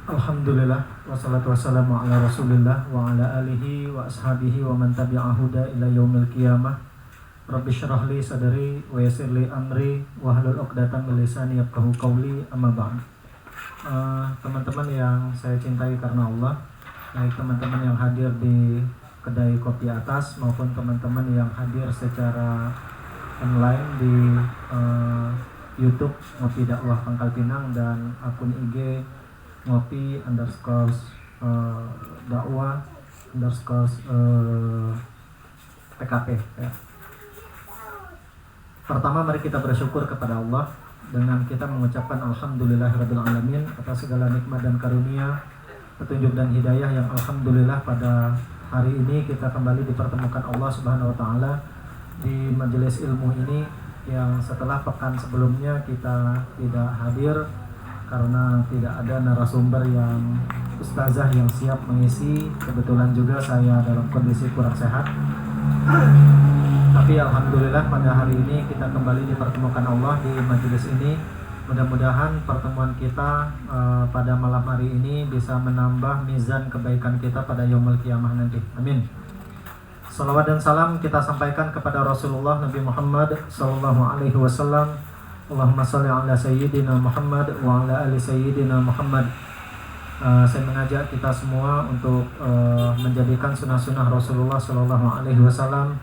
Alhamdulillah wassalatu wassalamu ala Rasulillah wa ala alihi wa ashabihi wa man tabi'a huda ila yaumil qiyamah. Rabbi syrah li sadri wa yassir li amri wa hlul 'uqdatam min lisani yafqahu qawli, amma ba'd. Teman-teman yang saya cintai karena Allah, baik teman-teman yang hadir di kedai kopi atas maupun teman-teman yang hadir secara online di YouTube Ngopi Dakwah Pangkal Pinang dan akun IG Ngopi underscore dakwah underscore PKP ya. Pertama, mari kita bersyukur kepada Allah dengan kita mengucapkan alhamdulillahirabbil alamin atas segala nikmat dan karunia, petunjuk dan hidayah yang alhamdulillah pada hari ini kita kembali dipertemukan Allah Subhanahu wa taala di majelis ilmu ini yang setelah pekan sebelumnya kita tidak hadir karena tidak ada narasumber yang ustazah yang siap mengisi. Kebetulan juga saya dalam kondisi kurang sehat. Tapi alhamdulillah pada hari ini kita kembali dipertemukan Allah di majelis ini. Mudah-mudahan pertemuan kita pada malam hari ini bisa menambah mizan kebaikan kita pada yaumul qiyamah nanti. Amin. Salawat dan salam kita sampaikan kepada Rasulullah Nabi Muhammad sallallahu alaihi wasallam. Allahumma sholli ala sayyidina Muhammad wa ala ali sayyidina Muhammad. Saya mengajak kita semua untuk menjadikan sunnah-sunnah Rasulullah sallallahu alaihi wasallam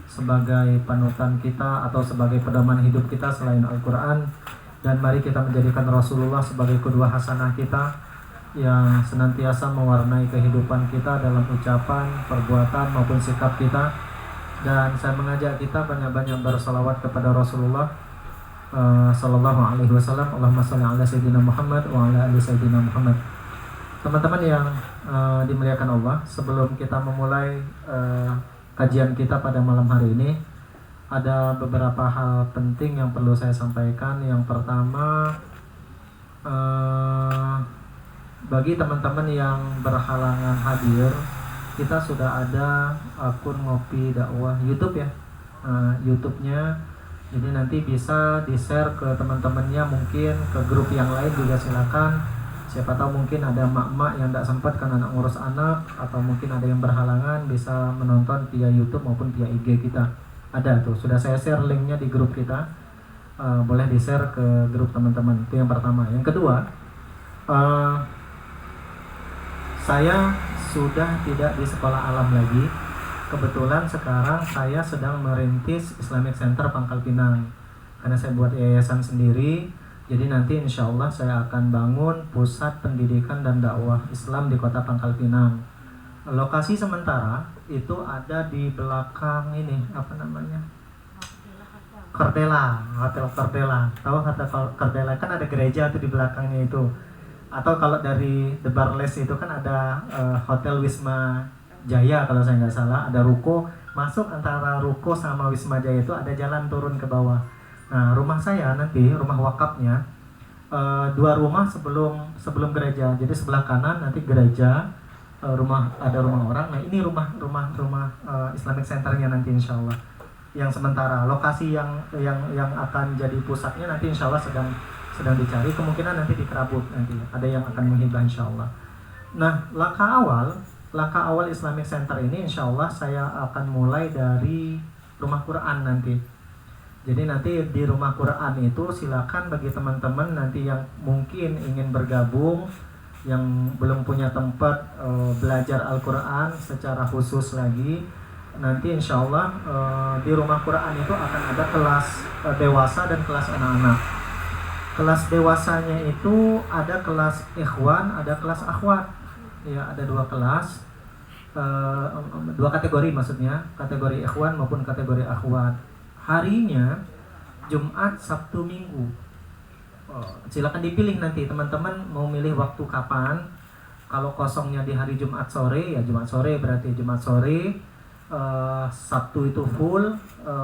sebagai panutan kita atau sebagai pedoman hidup kita selain Al-Qur'an, dan mari kita menjadikan Rasulullah sebagai qudwah hasanah kita yang senantiasa mewarnai kehidupan kita dalam ucapan, perbuatan maupun sikap kita. Dan saya mengajak kita banyak-banyak bersalawat kepada Rasulullah sallallahu alaihi wasallam. Allahumma sholli ala sayyidina Muhammad wa ala ali sayyidina Muhammad. Teman-teman yang dimuliakan Allah, sebelum kita memulai kajian kita pada malam hari ini, ada beberapa hal penting yang perlu saya sampaikan. Yang pertama, bagi teman-teman yang berhalangan hadir, kita sudah ada akun Ngopi Dakwah YouTube ya, YouTube-nya. Jadi nanti bisa di-share ke teman-temannya, mungkin ke grup yang lain juga silakan. Siapa tahu mungkin ada mak-mak yang tidak sempat karena anak ngurus anak, atau mungkin ada yang berhalangan bisa menonton via YouTube maupun via IG kita. Ada tuh, sudah saya share linknya di grup kita. Boleh di-share ke grup teman-teman. Itu yang pertama. Yang kedua, saya sudah tidak di sekolah alam lagi. Kebetulan sekarang saya sedang merintis Islamic Center Pangkal Pinang, karena saya buat yayasan sendiri. Jadi nanti insya Allah saya akan bangun pusat pendidikan dan dakwah Islam di kota Pangkal Pinang. Lokasi sementara itu ada di belakang ini, apa namanya? Cordela, Hotel Cordela. Tahu Hotel Cordela? Kan ada gereja tuh di belakangnya itu. Atau kalau dari The Barles itu kan ada Hotel Wisma Jaya kalau saya nggak salah, ada ruko. Masuk antara ruko sama Wisma Jaya itu ada jalan turun ke bawah. Nah, rumah saya nanti, rumah wakafnya, 2 rumah sebelum gereja. Jadi sebelah kanan nanti gereja, ada rumah orang. Nah, ini rumah Islamic Centernya nanti insya Allah. Yang sementara lokasi yang akan jadi pusatnya nanti insya Allah sedang dicari. Kemungkinan nanti di Kerabut nanti ada yang akan menghibah insya Allah. Nah, langkah awal Islamic Center ini insya Allah saya akan mulai dari rumah Quran nanti. Jadi nanti di rumah Quran itu silakan bagi teman-teman nanti yang mungkin ingin bergabung, yang belum punya tempat belajar Al-Quran secara khusus lagi, nanti insya Allah di rumah Quran itu akan ada kelas dewasa dan kelas anak-anak. Kelas dewasanya itu ada kelas ikhwan, ada kelas akhwat. Ya, ada 2 kelas, 2 kategori maksudnya, kategori ikhwan maupun kategori akhwat. Harinya Jumat, Sabtu, Minggu. Silakan dipilih nanti teman-teman mau milih waktu kapan. Kalau kosongnya di hari Jumat sore, ya Jumat sore berarti Jumat sore. Sabtu itu full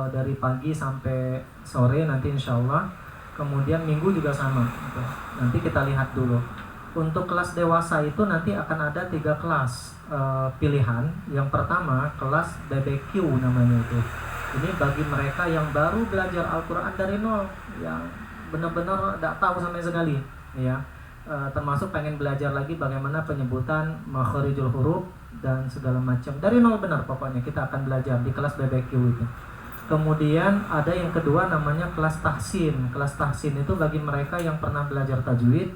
dari pagi sampai sore nanti insya Allah. Kemudian Minggu juga sama. Nanti kita lihat dulu. Untuk kelas dewasa itu nanti akan ada 3 kelas pilihan. Yang pertama kelas BBQ namanya itu. Ini bagi mereka yang baru belajar Al-Quran dari nol, yang benar-benar tidak tahu sama sekali, ya. termasuk pengen belajar lagi bagaimana penyebutan makharijul huruf dan segala macam dari nol benar. Pokoknya kita akan belajar di kelas BBQ itu. Kemudian ada yang kedua namanya kelas tahsin. Kelas tahsin itu bagi mereka yang pernah belajar tajwid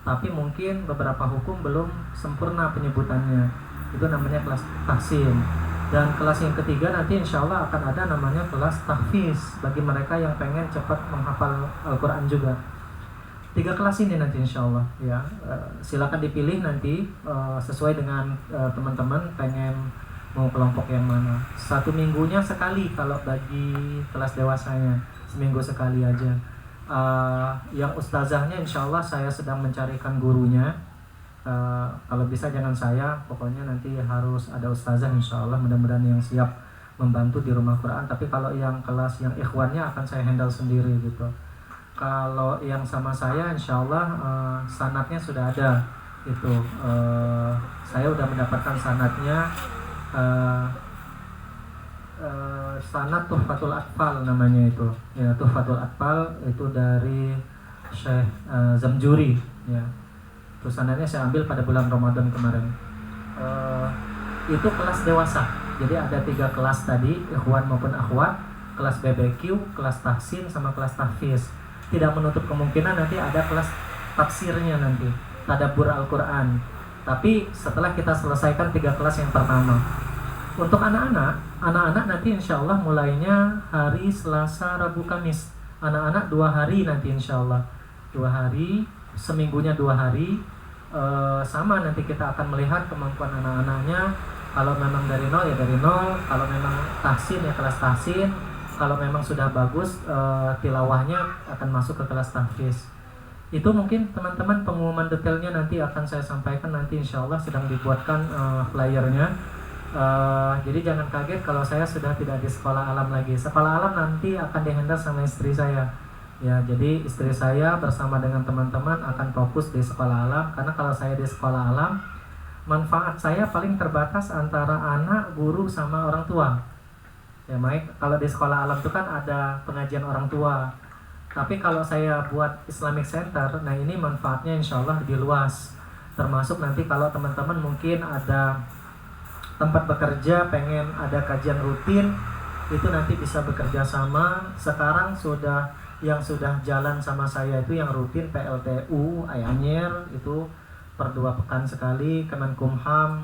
tapi mungkin beberapa hukum belum sempurna penyebutannya, itu namanya kelas tahsin. Dan kelas yang ketiga nanti insya Allah akan ada namanya kelas tahfiz bagi mereka yang pengen cepat menghafal Al-Quran juga. 3 kelas ini nanti insya Allah ya. Silakan dipilih nanti sesuai dengan teman-teman pengen mau kelompok yang mana. 1 minggunya sekali kalau bagi kelas dewasanya, seminggu sekali aja. Yang ustazahnya insya Allah saya sedang mencarikan gurunya. Kalau bisa jangan saya, pokoknya nanti harus ada ustazah insya Allah, mudah-mudahan yang siap membantu di rumah Quran. Tapi kalau yang kelas yang ikhwannya akan saya handle sendiri gitu. Kalau yang sama saya insya Allah sanadnya sudah ada itu. Saya sudah mendapatkan sanadnya, sanad Tuhfatul Atfal namanya itu ya. Tuhfatul Atfal itu dari Syekh Zamjuri ya. Terus sanadnya saya ambil pada bulan Ramadan kemarin. Itu kelas dewasa. Jadi ada 3 kelas tadi, ikhwan maupun akhwat, kelas BBQ, kelas tahsin, sama kelas tahfiz. Tidak menutup kemungkinan nanti ada kelas tafsirnya nanti, tadabbur Al-Quran. Tapi setelah kita selesaikan 3 kelas yang pertama. Untuk anak-anak nanti insya Allah mulainya hari Selasa, Rabu, Kamis. Anak-anak 2 hari nanti insya Allah, 2 hari, seminggunya 2 hari. Sama nanti kita akan melihat kemampuan anak-anaknya. Kalau memang dari nol ya dari nol. Kalau memang tahsin ya kelas tahsin. Kalau memang sudah bagus tilawahnya akan masuk ke kelas tahfiz. Itu mungkin teman-teman pengumuman detailnya nanti akan saya sampaikan nanti insya Allah, sedang dibuatkan flyernya. Jadi jangan kaget kalau saya sudah tidak di sekolah alam lagi. Sekolah alam nanti akan dihandle sama istri saya. Ya, jadi istri saya bersama dengan teman-teman akan fokus di sekolah alam. Karena kalau saya di sekolah alam, manfaat saya paling terbatas antara anak, guru, sama orang tua. Ya, Mike, kalau di sekolah alam itu kan ada pengajian orang tua. Tapi kalau saya buat Islamic Center, nah ini manfaatnya insya Allah lebih luas. Termasuk nanti kalau teman-teman mungkin ada tempat bekerja, pengen ada kajian rutin, itu nanti bisa bekerja sama. Sekarang yang sudah jalan sama saya itu yang rutin PLTU, Anyer itu per 2 pekan sekali, Kemenkumham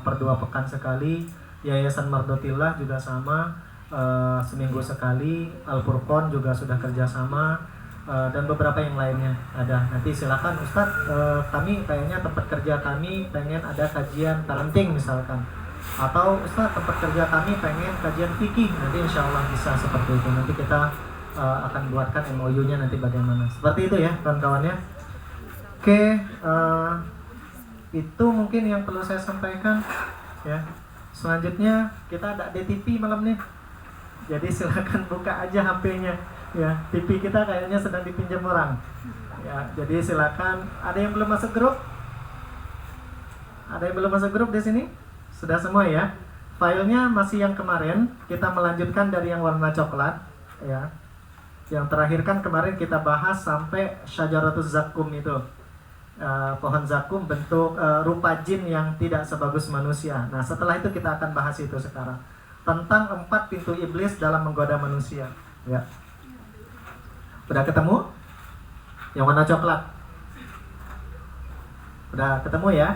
per 2 pekan sekali, Yayasan Mardotillah juga sama, seminggu sekali, Al-Furqon juga sudah kerjasama, dan beberapa yang lainnya ada. Nanti silakan Ustadz, kami kayaknya tempat kerja kami pengen ada kajian parenting misalkan, atau Ustadz tempat kerja kami pengen kajian fikih, nanti insya Allah bisa seperti itu. Nanti kita akan buatkan MOU-nya nanti bagaimana. Seperti itu ya kawan-kawannya. Oke, itu mungkin yang perlu saya sampaikan ya. Selanjutnya kita ada DTP malam nih. Jadi silakan buka aja HP-nya ya. TV kita kayaknya sedang dipinjam orang. Ya, jadi silakan. Ada yang belum masuk grup? Ada yang belum masuk grup di sini? Sudah semua ya. Filenya masih yang kemarin. Kita melanjutkan dari yang warna coklat ya. Yang terakhir kan kemarin kita bahas sampai Syajaratuz Zakum itu. Pohon zakum bentuk rupa jin yang tidak sebagus manusia. Nah setelah itu kita akan bahas itu sekarang, tentang 4 pintu iblis dalam menggoda manusia ya. Udah ketemu? Yang warna coklat udah ketemu ya?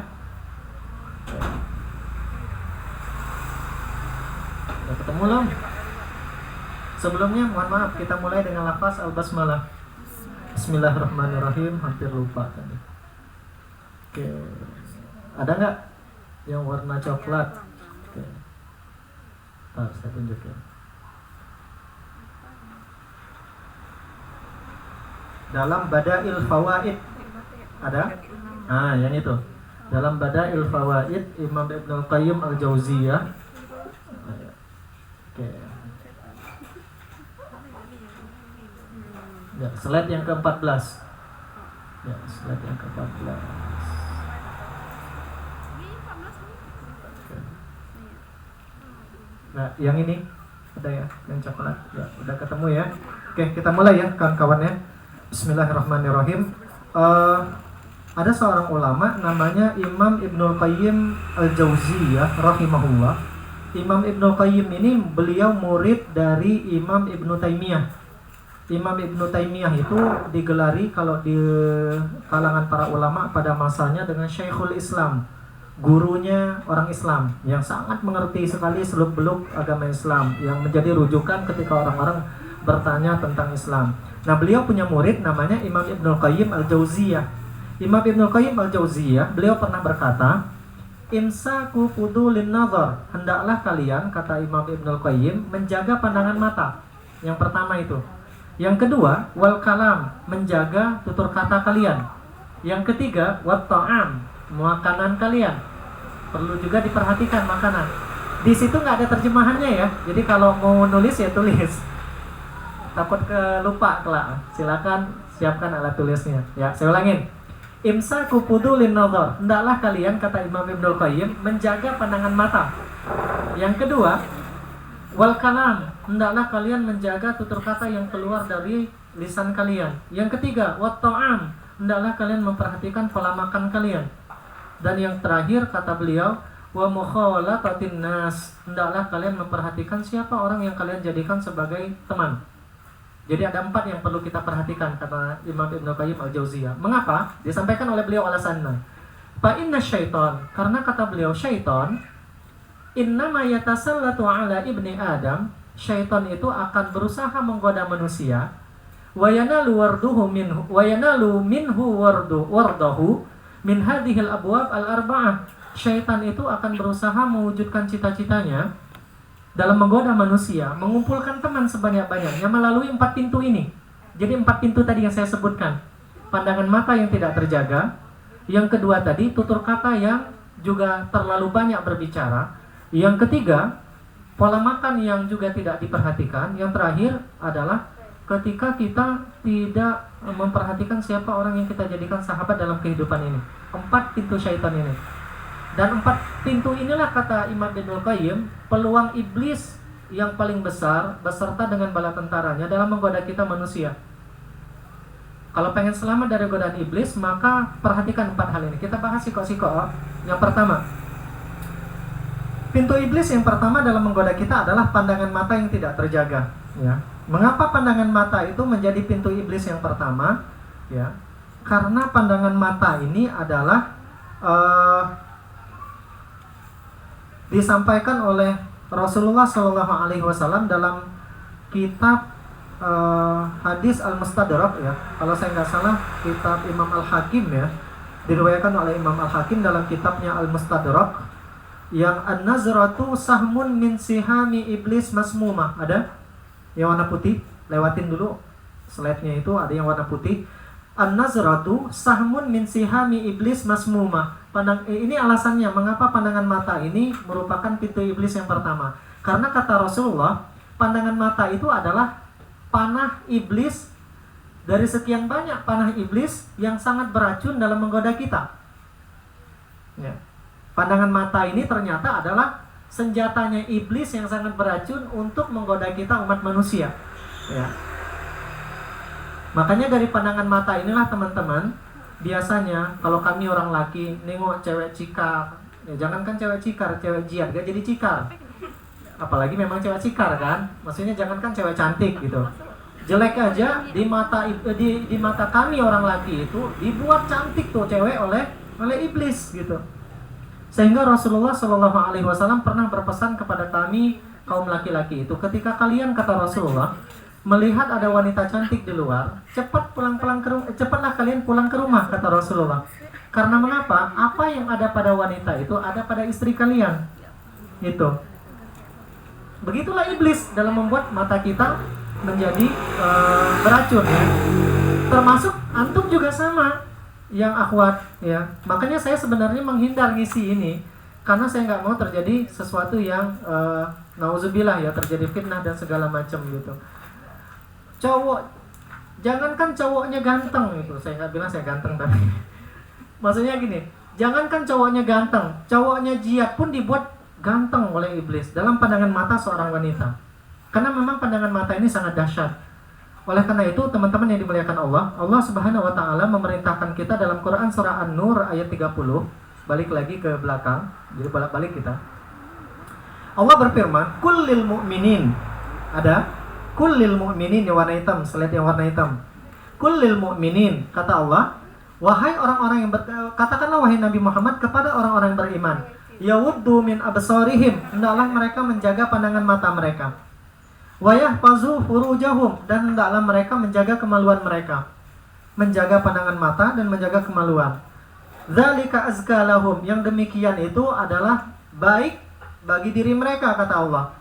Udah ketemu belum? Sebelumnya mohon maaf, kita mulai dengan lafaz al-basmalah. Bismillahirrahmanirrahim. Hampir lupa tadi. Oke, ada nggak yang warna coklat? Oke, saya tunjukin. Dalam Badail Fawaid ada? Nah, yang itu. Dalam Badail Fawaid Imam Ibnu Qayyim Al-Jauziyah. Oke. Ya, slide yang ke-14. Ya, slide yang ke-14. Nah, yang ini ada ya, yang coklat. Ya, udah ketemu ya. Oke, kita mulai ya kawan-kawan ya. Bismillahirrahmanirrahim. Ada seorang ulama namanya Imam Ibnul Qayyim Al-Jauziyah rahimahullah. Imam Ibnul Qayyim ini beliau murid dari Imam Ibnu Taimiyah. Imam Ibnu Taimiyah itu digelari kalau di kalangan para ulama pada masanya dengan Syekhul Islam, gurunya orang Islam yang sangat mengerti sekali seluk-beluk agama Islam, yang menjadi rujukan ketika orang-orang bertanya tentang Islam. Nah, beliau punya murid namanya Imam Ibnul Qayyim Al-Jauziyah. Imam Ibnul Qayyim Al-Jauziyah, beliau pernah berkata, "Imsaku fudulin nazar." Hendaklah kalian, kata Imam Ibnul Qayyim, menjaga pandangan mata. Yang pertama itu. Yang kedua, wal kalam, menjaga tutur kata kalian. Yang ketiga, wat ta'am, makanan kalian. Perlu juga diperhatikan makanan. Di situ nggak ada terjemahannya ya. Jadi kalau mau nulis ya tulis. Takut lupa kelak. Silakan siapkan alat tulisnya. Ya, saya ulangin. Imsaku fudulin nazar. Hendaklah kalian, kata Imam Ibnul Qayyim, menjaga pandangan mata. Yang kedua, wal kalam, hendaklah kalian menjaga tutur kata yang keluar dari lisan kalian. Yang ketiga, wat ta'am, hendaklah kalian memperhatikan pola makan kalian. Dan yang terakhir, kata beliau, wa mukhalatatin nas, hendaklah kalian memperhatikan siapa orang yang kalian jadikan sebagai teman. Jadi ada 4 yang perlu kita perhatikan, kata Imam Ibnul Qayyim Al-Jauziyah. Mengapa? Disampaikan oleh beliau alasannya. Fa inna syaitan, karena kata beliau syaitan, innama yatasallatu ala ibni Adam, syaitan itu akan berusaha menggoda manusia, wa yanalu minhu wardahu min hadhil abwab al-arba'ah. Syaitan itu akan berusaha mewujudkan cita-citanya dalam menggoda manusia, mengumpulkan teman sebanyak-banyaknya melalui 4 pintu ini. Jadi 4 pintu tadi yang saya sebutkan. Pandangan mata yang tidak terjaga. Yang kedua tadi, tutur kata yang juga terlalu banyak berbicara. Yang ketiga, pola makan yang juga tidak diperhatikan. Yang terakhir adalah ketika kita tidak memperhatikan siapa orang yang kita jadikan sahabat dalam kehidupan ini. 4 pintu syaitan ini. Dan 4 pintu inilah, kata Imam Ibnul Qayyim, peluang iblis yang paling besar beserta dengan bala tentaranya dalam menggoda kita manusia. Kalau pengen selamat dari godaan iblis, maka perhatikan 4 hal ini. Kita bahas siko-siko. Yang pertama, pintu iblis yang pertama dalam menggoda kita adalah pandangan mata yang tidak terjaga. Ya. Mengapa pandangan mata itu menjadi pintu iblis yang pertama? Ya, karena pandangan mata ini adalah disampaikan oleh Rasulullah SAW dalam kitab hadis Al-Mustadrak ya. Kalau saya nggak salah kitab Imam Al-Hakim ya, diriwayatkan oleh Imam Al-Hakim dalam kitabnya Al-Mustadrak, yang an-nazratu sahmun min sihami iblis masmumah. Ada yang warna putih, lewatin dulu slide-nya, itu ada yang warna putih. An-nazratu sahmun min sihami iblis masmumah. Ini alasannya mengapa pandangan mata ini merupakan pintu iblis yang pertama. Karena kata Rasulullah, pandangan mata itu adalah panah iblis dari sekian banyak panah iblis yang sangat beracun dalam menggoda kita. Ya. Pandangan mata ini ternyata adalah senjatanya iblis yang sangat beracun untuk menggoda kita umat manusia. Ya. Makanya dari pandangan mata inilah teman-teman, biasanya kalau kami orang laki nengok cewek cikar, ya jangankan cewek cikar, cewek jihad gak jadi cikar. Apalagi memang cewek cikar kan, maksudnya jangankan cewek cantik gitu, jelek aja di mata kami orang laki itu dibuat cantik tuh cewek oleh iblis gitu. Sehingga Rasulullah SAW pernah berpesan kepada kami kaum laki-laki itu, ketika kalian, kata Rasulullah, melihat ada wanita cantik di luar, cepatlah kalian pulang ke rumah, kata Rasulullah. Karena mengapa? Apa yang ada pada wanita itu ada pada istri kalian. Itu. Begitulah iblis dalam membuat mata kita menjadi beracun ya. Termasuk antum juga sama, yang akhwat ya. Makanya saya sebenarnya menghindar ngisi ini karena saya nggak mau terjadi sesuatu yang nauzubillah ya, terjadi fitnah dan segala macam gitu. Cowok, jangankan cowoknya ganteng itu, saya nggak bilang saya ganteng tapi maksudnya gini, jangankan cowoknya ganteng, cowoknya jihad pun dibuat ganteng oleh iblis dalam pandangan mata seorang wanita. Karena memang pandangan mata ini sangat dahsyat. Oleh karena itu teman-teman yang dimuliakan Allah, Allah Subhanahu wa taala memerintahkan kita dalam Quran surah An-Nur ayat 30. Balik lagi ke belakang, jadi balik kita. Allah berfirman, "Kullil mu'minin." Ada kullil mu'minin yang warna hitam, slide yang warna hitam. Kullil mu'minin, kata Allah, wahai orang-orang yang katakanlah wahai Nabi Muhammad kepada orang-orang yang beriman, yawuddu min absarihim, hendaklah mereka menjaga pandangan mata mereka. Wa yahfazu furujahum, dan hendaklah mereka menjaga kemaluan mereka. Menjaga pandangan mata dan menjaga kemaluan. Dzalika azka lahum, yang demikian itu adalah baik bagi diri mereka, kata Allah.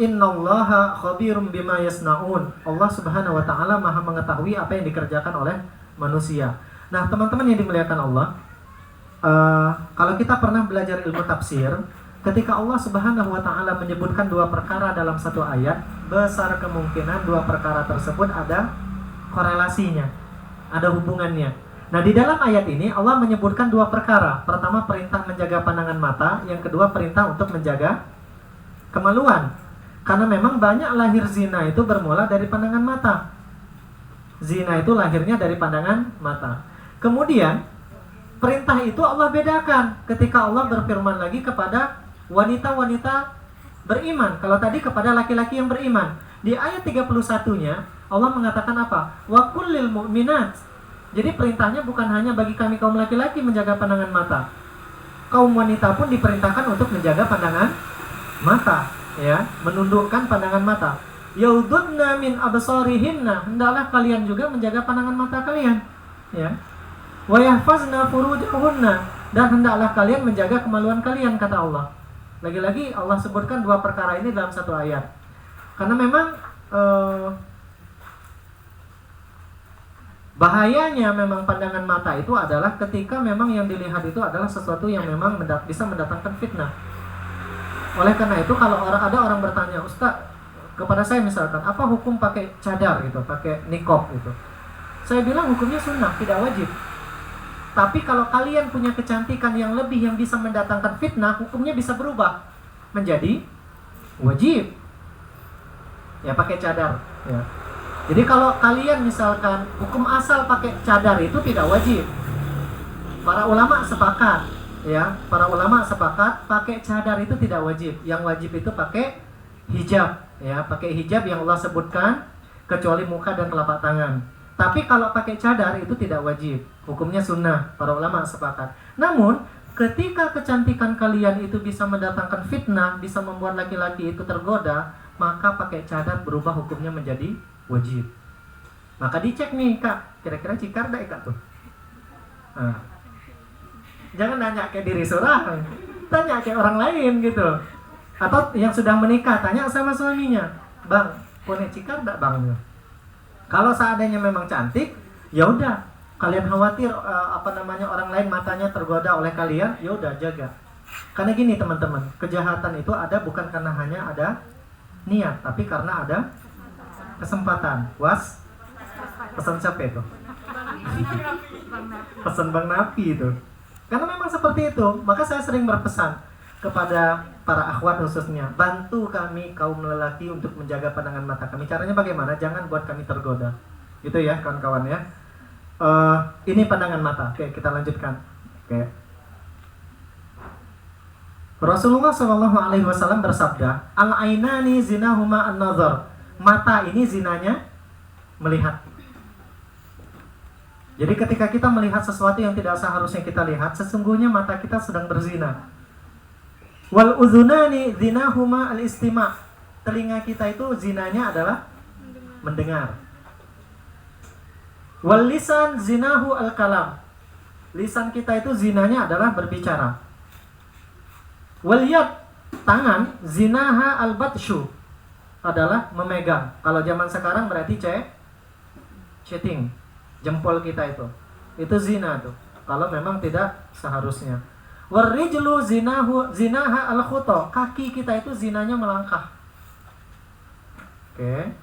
Innallaha khabirum bima yasnaun. Allah Subhanahu wa taala Maha mengetahui apa yang dikerjakan oleh manusia. Nah, teman-teman yang dimuliakan Allah, kalau kita pernah belajar ilmu tafsir, ketika Allah Subhanahu wa taala menyebutkan dua perkara dalam satu ayat, besar kemungkinan dua perkara tersebut ada korelasinya, ada hubungannya. Nah, di dalam ayat ini Allah menyebutkan dua perkara. Pertama, perintah menjaga pandangan mata, yang kedua perintah untuk menjaga kemaluan. Karena memang banyak lahir zina itu bermula dari pandangan mata. Zina itu lahirnya dari pandangan mata. Kemudian perintah itu Allah bedakan ketika Allah berfirman lagi kepada wanita-wanita beriman. Kalau tadi kepada laki-laki yang beriman. Di ayat 31-nya Allah mengatakan apa? Wa kullil mu'minat. Jadi perintahnya bukan hanya bagi kami kaum laki-laki menjaga pandangan mata. Kaum wanita pun diperintahkan untuk menjaga pandangan mata, ya, menundukkan pandangan mata. Yaududna min absarihinna, hendaklah kalian juga menjaga pandangan mata kalian, ya. Wa yahfazna furujahunna, dan hendaklah kalian menjaga kemaluan kalian, kata Allah. Lagi-lagi Allah sebutkan dua perkara ini dalam satu ayat. Karena memang bahayanya memang pandangan mata itu adalah ketika memang yang dilihat itu adalah sesuatu yang memang bisa mendatangkan fitnah. Oleh karena itu kalau ada orang bertanya, Ustaz, kepada saya misalkan, apa hukum pakai cadar gitu, pakai niqab gitu? Saya bilang hukumnya sunnah, tidak wajib. Tapi kalau kalian punya kecantikan yang lebih yang bisa mendatangkan fitnah, hukumnya bisa berubah menjadi wajib. Ya, pakai cadar, ya. Jadi kalau kalian misalkan hukum asal pakai cadar itu tidak wajib. Para ulama sepakat, ya, para ulama sepakat pakai cadar itu tidak wajib. Yang wajib itu pakai hijab, ya, pakai hijab yang Allah sebutkan kecuali muka dan telapak tangan. Tapi kalau pakai cadar itu tidak wajib, hukumnya sunnah. Para ulama sepakat. Namun ketika kecantikan kalian itu bisa mendatangkan fitnah, bisa membuat laki-laki itu tergoda, maka pakai cadar berubah hukumnya menjadi wajib. Maka dicek nih, Kak, kira-kira cikar enggak, Kak, tuh? Nah, jangan nanya ke diri surah, tanya ke orang lain gitu. Atau yang sudah menikah, tanya sama suaminya, Bang, punya cikar enggak, Bang? Kalau seandainya memang cantik, ya udah, kalian khawatir orang lain matanya tergoda oleh kalian, ya udah jaga. Karena gini teman-teman, kejahatan itu ada bukan karena hanya ada niat, tapi karena ada kesempatan. Pesan siapa itu? Pesan Bang Napi itu. Karena memang seperti itu, maka saya sering berpesan kepada para akhwat khususnya, bantu kami kaum lelaki untuk menjaga pandangan mata kami. Caranya bagaimana? Jangan buat kami tergoda. Gitu ya kawan-kawan ya. Ini pandangan mata. Oke, kita lanjutkan. Oke. Rasulullah SAW bersabda, al-ainani zinahuma an-nazar. Mata ini zinanya melihat. Jadi ketika kita melihat sesuatu yang tidak seharusnya kita lihat, sesungguhnya mata kita sedang berzina. Wal udhunani zinahuma al-istima'. Telinga kita itu zinanya adalah mendengar. Wal lisan zinahu al-kalam. Lisan kita itu zinanya adalah berbicara. Wal yad, tangan, zinaha al-batshu, adalah memegang. Kalau zaman sekarang berarti chatting. Jempol kita itu zina tuh. Kalau memang tidak seharusnya. Warijlu zinaha al-khuta, kaki kita itu zinanya melangkah. Oke.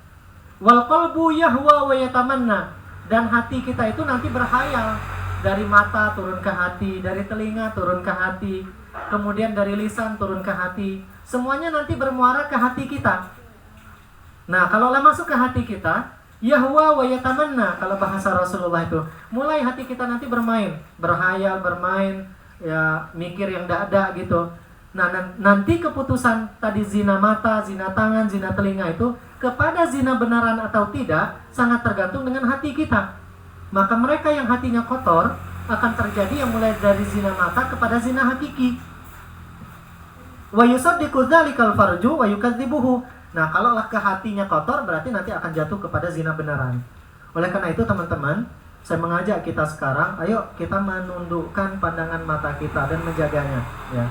Wal qalbu yahwa wa yatamanna, dan hati kita itu nanti berhayal. Dari mata turun ke hati, dari telinga turun ke hati, kemudian dari lisan turun ke hati. Semuanya nanti bermuara ke hati kita. Nah, kalau masuk ke hati kita, Yahwa wa yatamanna, kalau bahasa Rasulullah itu. Mulai hati kita nanti bermain, berhayal, bermain, ya mikir yang tidak ada gitu. Nah, nanti keputusan tadi zina mata, zina tangan, zina telinga itu kepada zina benaran atau tidak sangat tergantung dengan hati kita. Maka mereka yang hatinya kotor akan terjadi yang mulai dari zina mata kepada zina hakiki. Wa yusaddiqu dzalikal farju wa yukadzibuhu. Nah, kalau ke hatinya kotor berarti nanti akan jatuh kepada zina benaran. Oleh karena itu teman-teman, saya mengajak kita sekarang, ayo kita menundukkan pandangan mata kita dan menjaganya, ya.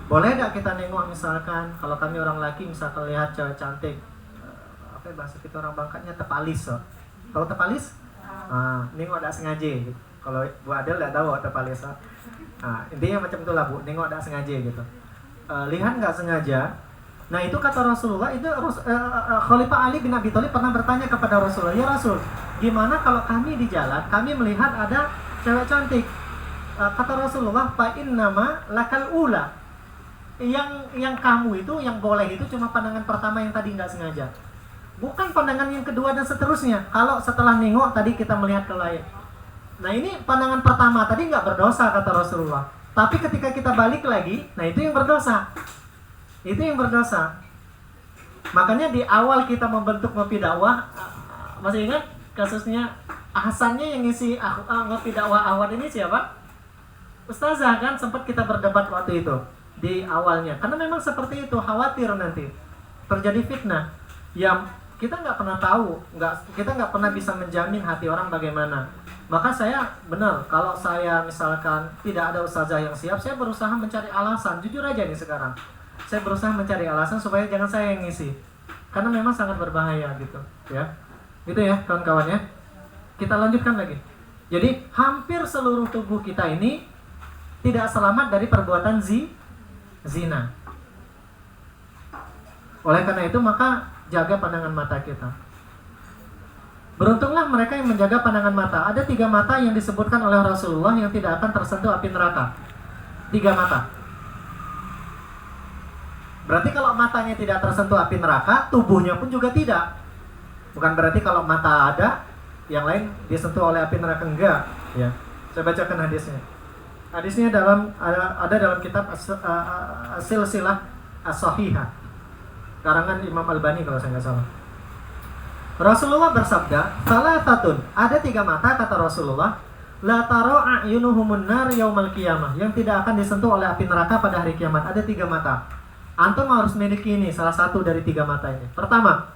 Boleh tidak kita nengok misalkan, kalau kami orang laki misalkan lihat cewek cantik, apa bahasa kita orang Bangkatnya tepalis, so. Tahu tepalis? Nengok tidak sengaja. Kalau Bu Adel tidak tahu tepalis, so. Intinya macam itulah Bu, nengok tidak sengaja gitu. Lihat nggak sengaja. Nah itu kata Rasulullah, itu Khalifah Ali bin Abi Thalib pernah bertanya kepada Rasulullah, ya Rasul, gimana kalau kami di jalan, kami melihat ada cewek cantik. Kata Rasulullah, fa innama lakal ula. Yang kamu itu, yang boleh itu cuma pandangan pertama yang tadi nggak sengaja. Bukan pandangan yang kedua dan seterusnya. Kalau setelah nengok tadi kita melihat ke lain. Nah ini pandangan pertama tadi nggak berdosa kata Rasulullah. Tapi ketika kita balik lagi, nah itu yang berdosa. Itu yang berdosa. Makanya di awal kita membentuk ngopi dakwah, masih ingat kasusnya Hasannya yang ngisi ngopi dakwah awal ini siapa? Ustazah kan, sempat kita berdebat waktu itu di awalnya. Karena memang seperti itu, khawatir nanti terjadi fitnah. Yang kita nggak pernah tahu, kita nggak pernah bisa menjamin hati orang bagaimana. Maka saya benar, kalau saya misalkan tidak ada ustazah yang siap, saya berusaha mencari alasan. Jujur aja nih sekarang, saya berusaha mencari alasan supaya jangan saya yang ngisi, karena memang sangat berbahaya gitu ya. Gitu ya kawan-kawan ya. Kita lanjutkan lagi. Jadi hampir seluruh tubuh kita ini tidak selamat dari perbuatan zina. Oleh karena itu maka jaga pandangan mata kita. Beruntunglah mereka yang menjaga pandangan mata. Ada 3 mata yang disebutkan oleh Rasulullah yang tidak akan tersentuh api neraka. 3 mata. Berarti kalau matanya tidak tersentuh api neraka, tubuhnya pun juga tidak. Bukan berarti kalau mata ada, yang lain disentuh oleh api neraka, enggak. Ya, saya bacakan hadisnya. Hadisnya ada dalam kitab Silsilah As-Sahihah, karangan Imam Albani kalau saya nggak salah. Rasulullah bersabda, "Salatatun," ada 3 mata kata Rasulullah, "la taro a'yunuhumun nar yaumal qiyamah," yang tidak akan disentuh oleh api neraka pada hari kiamat. Ada 3 mata. Antum harus miliki ini, salah satu dari 3 mata ini. Pertama,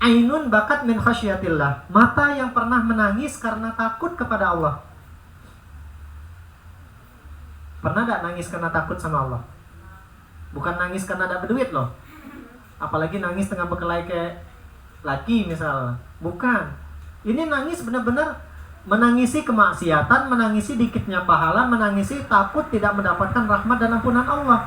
ainun bakat min khasyatillah, mata yang pernah menangis karena takut kepada Allah. Pernah gak nangis karena takut sama Allah? Bukan nangis karena ada duit loh. Apalagi nangis tengah berkelahi kayak laki misalnya. Bukan. Ini nangis benar-benar menangisi kemaksiatan, menangisi dikitnya pahala, menangisi takut tidak mendapatkan rahmat dan ampunan Allah.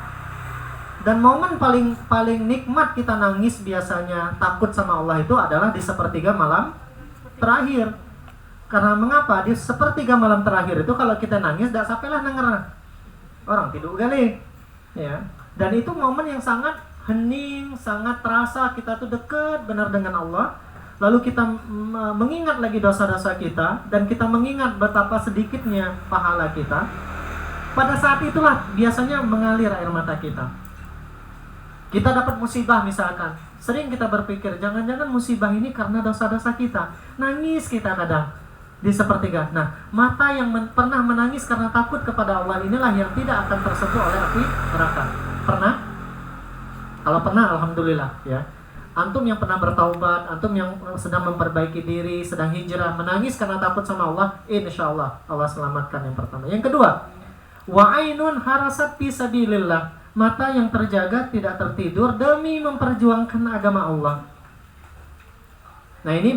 Dan momen paling nikmat kita nangis biasanya takut sama Allah itu adalah di sepertiga malam terakhir. Karena mengapa? Di sepertiga malam terakhir itu kalau kita nangis tidak sampailah nengerah. Orang tidur kali. Ya. Dan itu momen yang sangat hening, sangat terasa kita tuh dekat benar dengan Allah. Lalu kita mengingat lagi dosa-dosa kita, dan kita mengingat betapa sedikitnya pahala kita. Pada saat itulah biasanya mengalir air mata kita. Kita dapat musibah misalkan, sering kita berpikir jangan-jangan musibah ini karena dosa-dosa kita. Nangis kita kadang di sepertiga. Nah, mata yang pernah menangis karena takut kepada Allah inilah yang tidak akan tersentuh oleh api neraka. Pernah? Kalau pernah, alhamdulillah ya. Antum yang pernah bertaubat, antum yang sedang memperbaiki diri, sedang hijrah, menangis karena takut sama Allah, insya Allah Allah selamatkan yang pertama. Yang kedua, wa ainun harasat fi sabilillah, mata yang terjaga tidak tertidur demi memperjuangkan agama Allah. Nah ini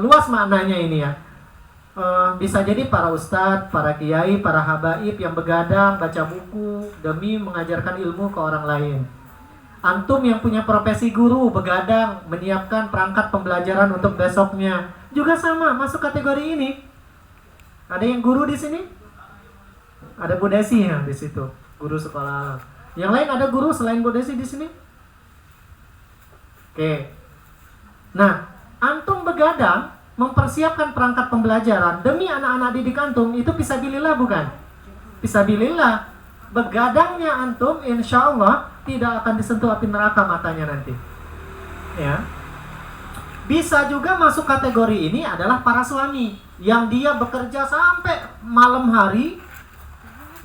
luas maknanya ini ya. Bisa jadi para ustadz, para kiai, para habaib yang begadang baca buku demi mengajarkan ilmu ke orang lain. Antum yang punya profesi guru begadang menyiapkan perangkat pembelajaran untuk besoknya juga sama masuk kategori ini. Ada yang guru di sini? Ada Bu Desi ya di situ, guru sekolah. Yang lain ada guru selain Bu Desi di sini? Oke. Nah, Antum begadang mempersiapkan perangkat pembelajaran demi anak-anak didik antum, itu fisabilillah bukan? Fisabilillah. Begadangnya antum insya Allah tidak akan disentuh api neraka matanya nanti. Ya. Bisa juga masuk kategori ini adalah para suami yang dia bekerja sampai malam hari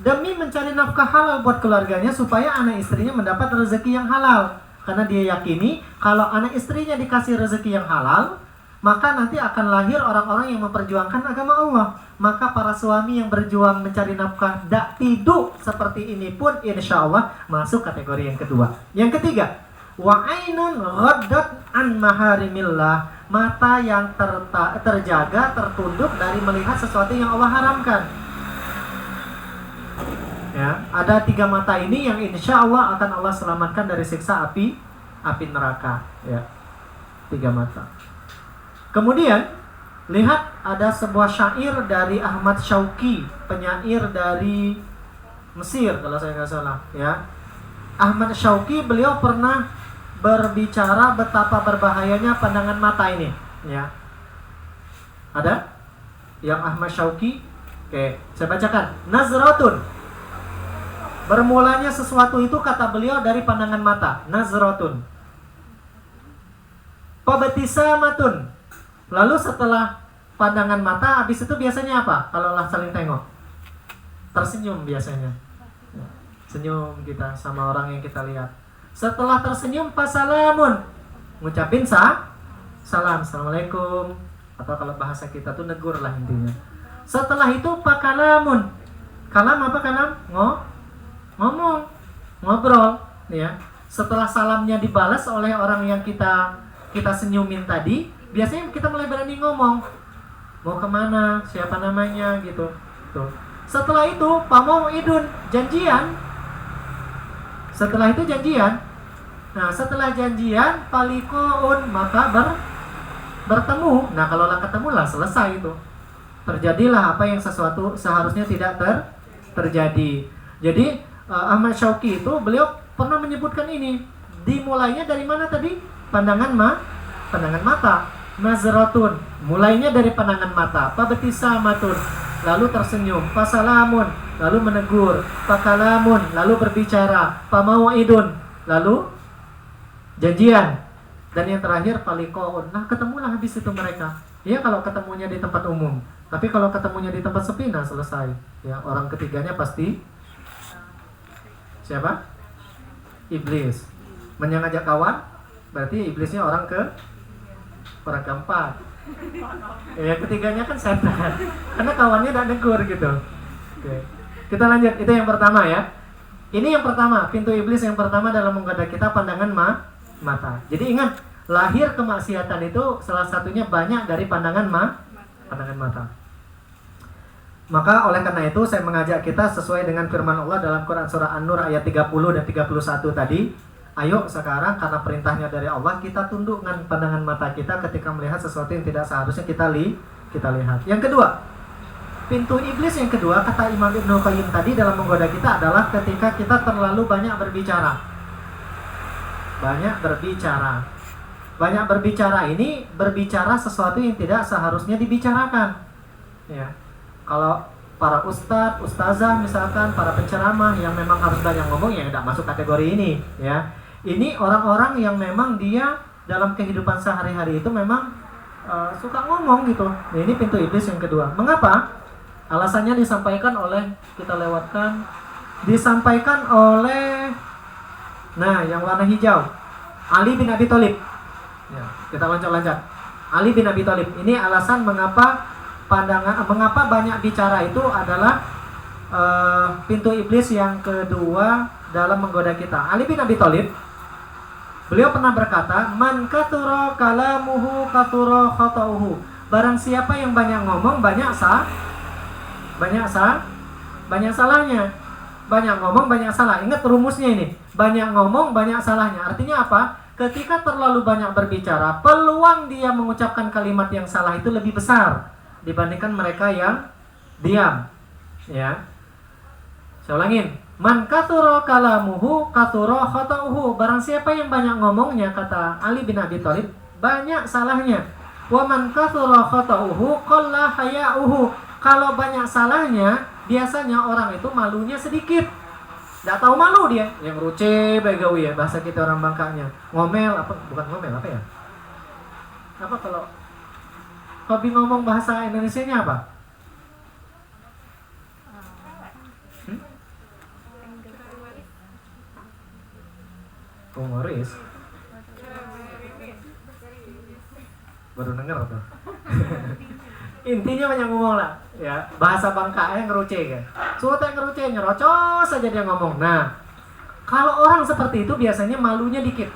demi mencari nafkah halal buat keluarganya supaya anak istrinya mendapat rezeki yang halal. Karena dia yakini kalau anak istrinya dikasih rezeki yang halal, maka nanti akan lahir orang-orang yang memperjuangkan agama Allah. Maka para suami yang berjuang mencari nafkah dak tiduk seperti ini pun insya Allah masuk kategori yang kedua. Yang ketiga, wa ainun ghaddat an maharimillah, mata yang terjaga, tertunduk dari melihat sesuatu yang Allah haramkan. Ya, ada 3 mata ini yang insya Allah akan Allah selamatkan dari siksa api neraka. Ya, 3 mata. Kemudian lihat ada sebuah syair dari Ahmad Syauqi, penyair dari Mesir kalau saya nggak salah. Ya, Ahmad Syauqi beliau pernah berbicara betapa berbahayanya pandangan mata ini. Ya, ada yang Ahmad Syauqi. Oke, saya bacakan. Nazratun, bermulanya sesuatu itu kata beliau dari pandangan mata. Nazratun, pabtisamatun. Lalu setelah pandangan mata, habis itu biasanya apa? Kalau lah saling tengok, tersenyum biasanya. Senyum kita sama orang yang kita lihat. Setelah tersenyum, pasalamun, ngucapin salam, assalamualaikum. Atau kalau bahasa kita tuh negur lah intinya. Setelah itu pakalamun. Kalam apa kalam? Ngomong, ngobrol. Ya. Setelah salamnya dibalas oleh orang yang kita senyumin tadi, biasanya kita mulai berani ngomong. Mau kemana? Siapa namanya? Gitu. Tuh. Setelah itu pamauidun, janjian. Setelah itu janjian. Nah, setelah janjian palikoun, maka bertemu. Nah, kalau lah ketemu lah selesai itu. Terjadilah apa yang sesuatu seharusnya tidak terjadi. Jadi Ahmad Syauqi itu beliau pernah menyebutkan ini. Dimulainya dari mana tadi? Pandangan mata. Nazratun, mulainya dari pandangan mata. Pabtisamatun, lalu tersenyum. Pasalamun, lalu menegur. Pakalamun, lalu berbicara. Pamauidun, lalu janjian. Dan yang terakhir palikoun. Nah, ketemulah habis itu mereka. Ya, kalau ketemunya di tempat umum. Tapi kalau ketemunya di tempat sepi, nah selesai. Ya, orang ketiganya pasti siapa? Iblis. Menyangajak kawan, berarti iblisnya orang keempat. Yang ketiganya kan setan. Karena kawannya udah negur gitu. Oke. Kita lanjut. Itu yang pertama ya. Ini yang pertama, pintu iblis yang pertama dalam menggoda kita pandangan mata. Jadi ingat, lahir kemaksiatan itu salah satunya banyak dari pandangan mata. Maka oleh karena itu saya mengajak kita sesuai dengan firman Allah dalam Quran surah An-Nur ayat 30 dan 31 tadi. Ayo sekarang karena perintahnya dari Allah, kita tundukkan pandangan mata kita ketika melihat sesuatu yang tidak seharusnya kita lihat. Yang kedua, pintu iblis yang kedua kata Imam Ibnu Qayyim tadi dalam menggoda kita adalah ketika kita terlalu banyak berbicara. Banyak berbicara ini berbicara sesuatu yang tidak seharusnya dibicarakan. Ya. Kalau para ustadz, ustazah misalkan, para penceramah yang memang harus banyak ngomong, yang tidak masuk kategori ini, ya. Ini orang-orang yang memang dia dalam kehidupan sehari-hari itu memang suka ngomong gitu. Nah, ini pintu iblis yang kedua. Mengapa? Alasannya disampaikan oleh yang warna hijau, Ali bin Abi Thalib. Ya, kita loncat-loncat. Ali bin Abi Thalib. Ini alasan mengapa banyak bicara itu adalah pintu iblis yang kedua dalam menggoda kita. Ali bin Abi Thalib, beliau pernah berkata, "Man kathura kalamuhu kathura khata'uhu." Barang siapa yang banyak ngomong, banyak salahnya. Banyak ngomong, banyak salah. Ingat rumusnya ini. Banyak ngomong, banyak salahnya. Artinya apa? Ketika terlalu banyak berbicara, peluang dia mengucapkan kalimat yang salah itu lebih besar dibandingkan mereka yang diam. Ya. Saya ulangin. Man kathura kalamuhu kathura khata'uhu. Barang siapa yang banyak ngomongnya, kata Ali bin Abi Thalib, banyak salahnya. Wa man katsura khata'uhu qalla haya'uhu. Kalau banyak salahnya, biasanya orang itu malunya sedikit. Nggak tahu malu dia, yang ruce begawi ya, bahasa kita orang Bangkanya. Ngomel apa? Bukan ngomel, apa ya? Apa kalau hobi ngomong bahasa Indonesianya apa? Humoris. Baru denger tuh. Intinya banyak ngomong lah, ya bahasa Bangka yang ngeruce kan. Suatu yang ngeruce nyerocos saja dia ngomong. Nah, kalau orang seperti itu biasanya malunya dikit.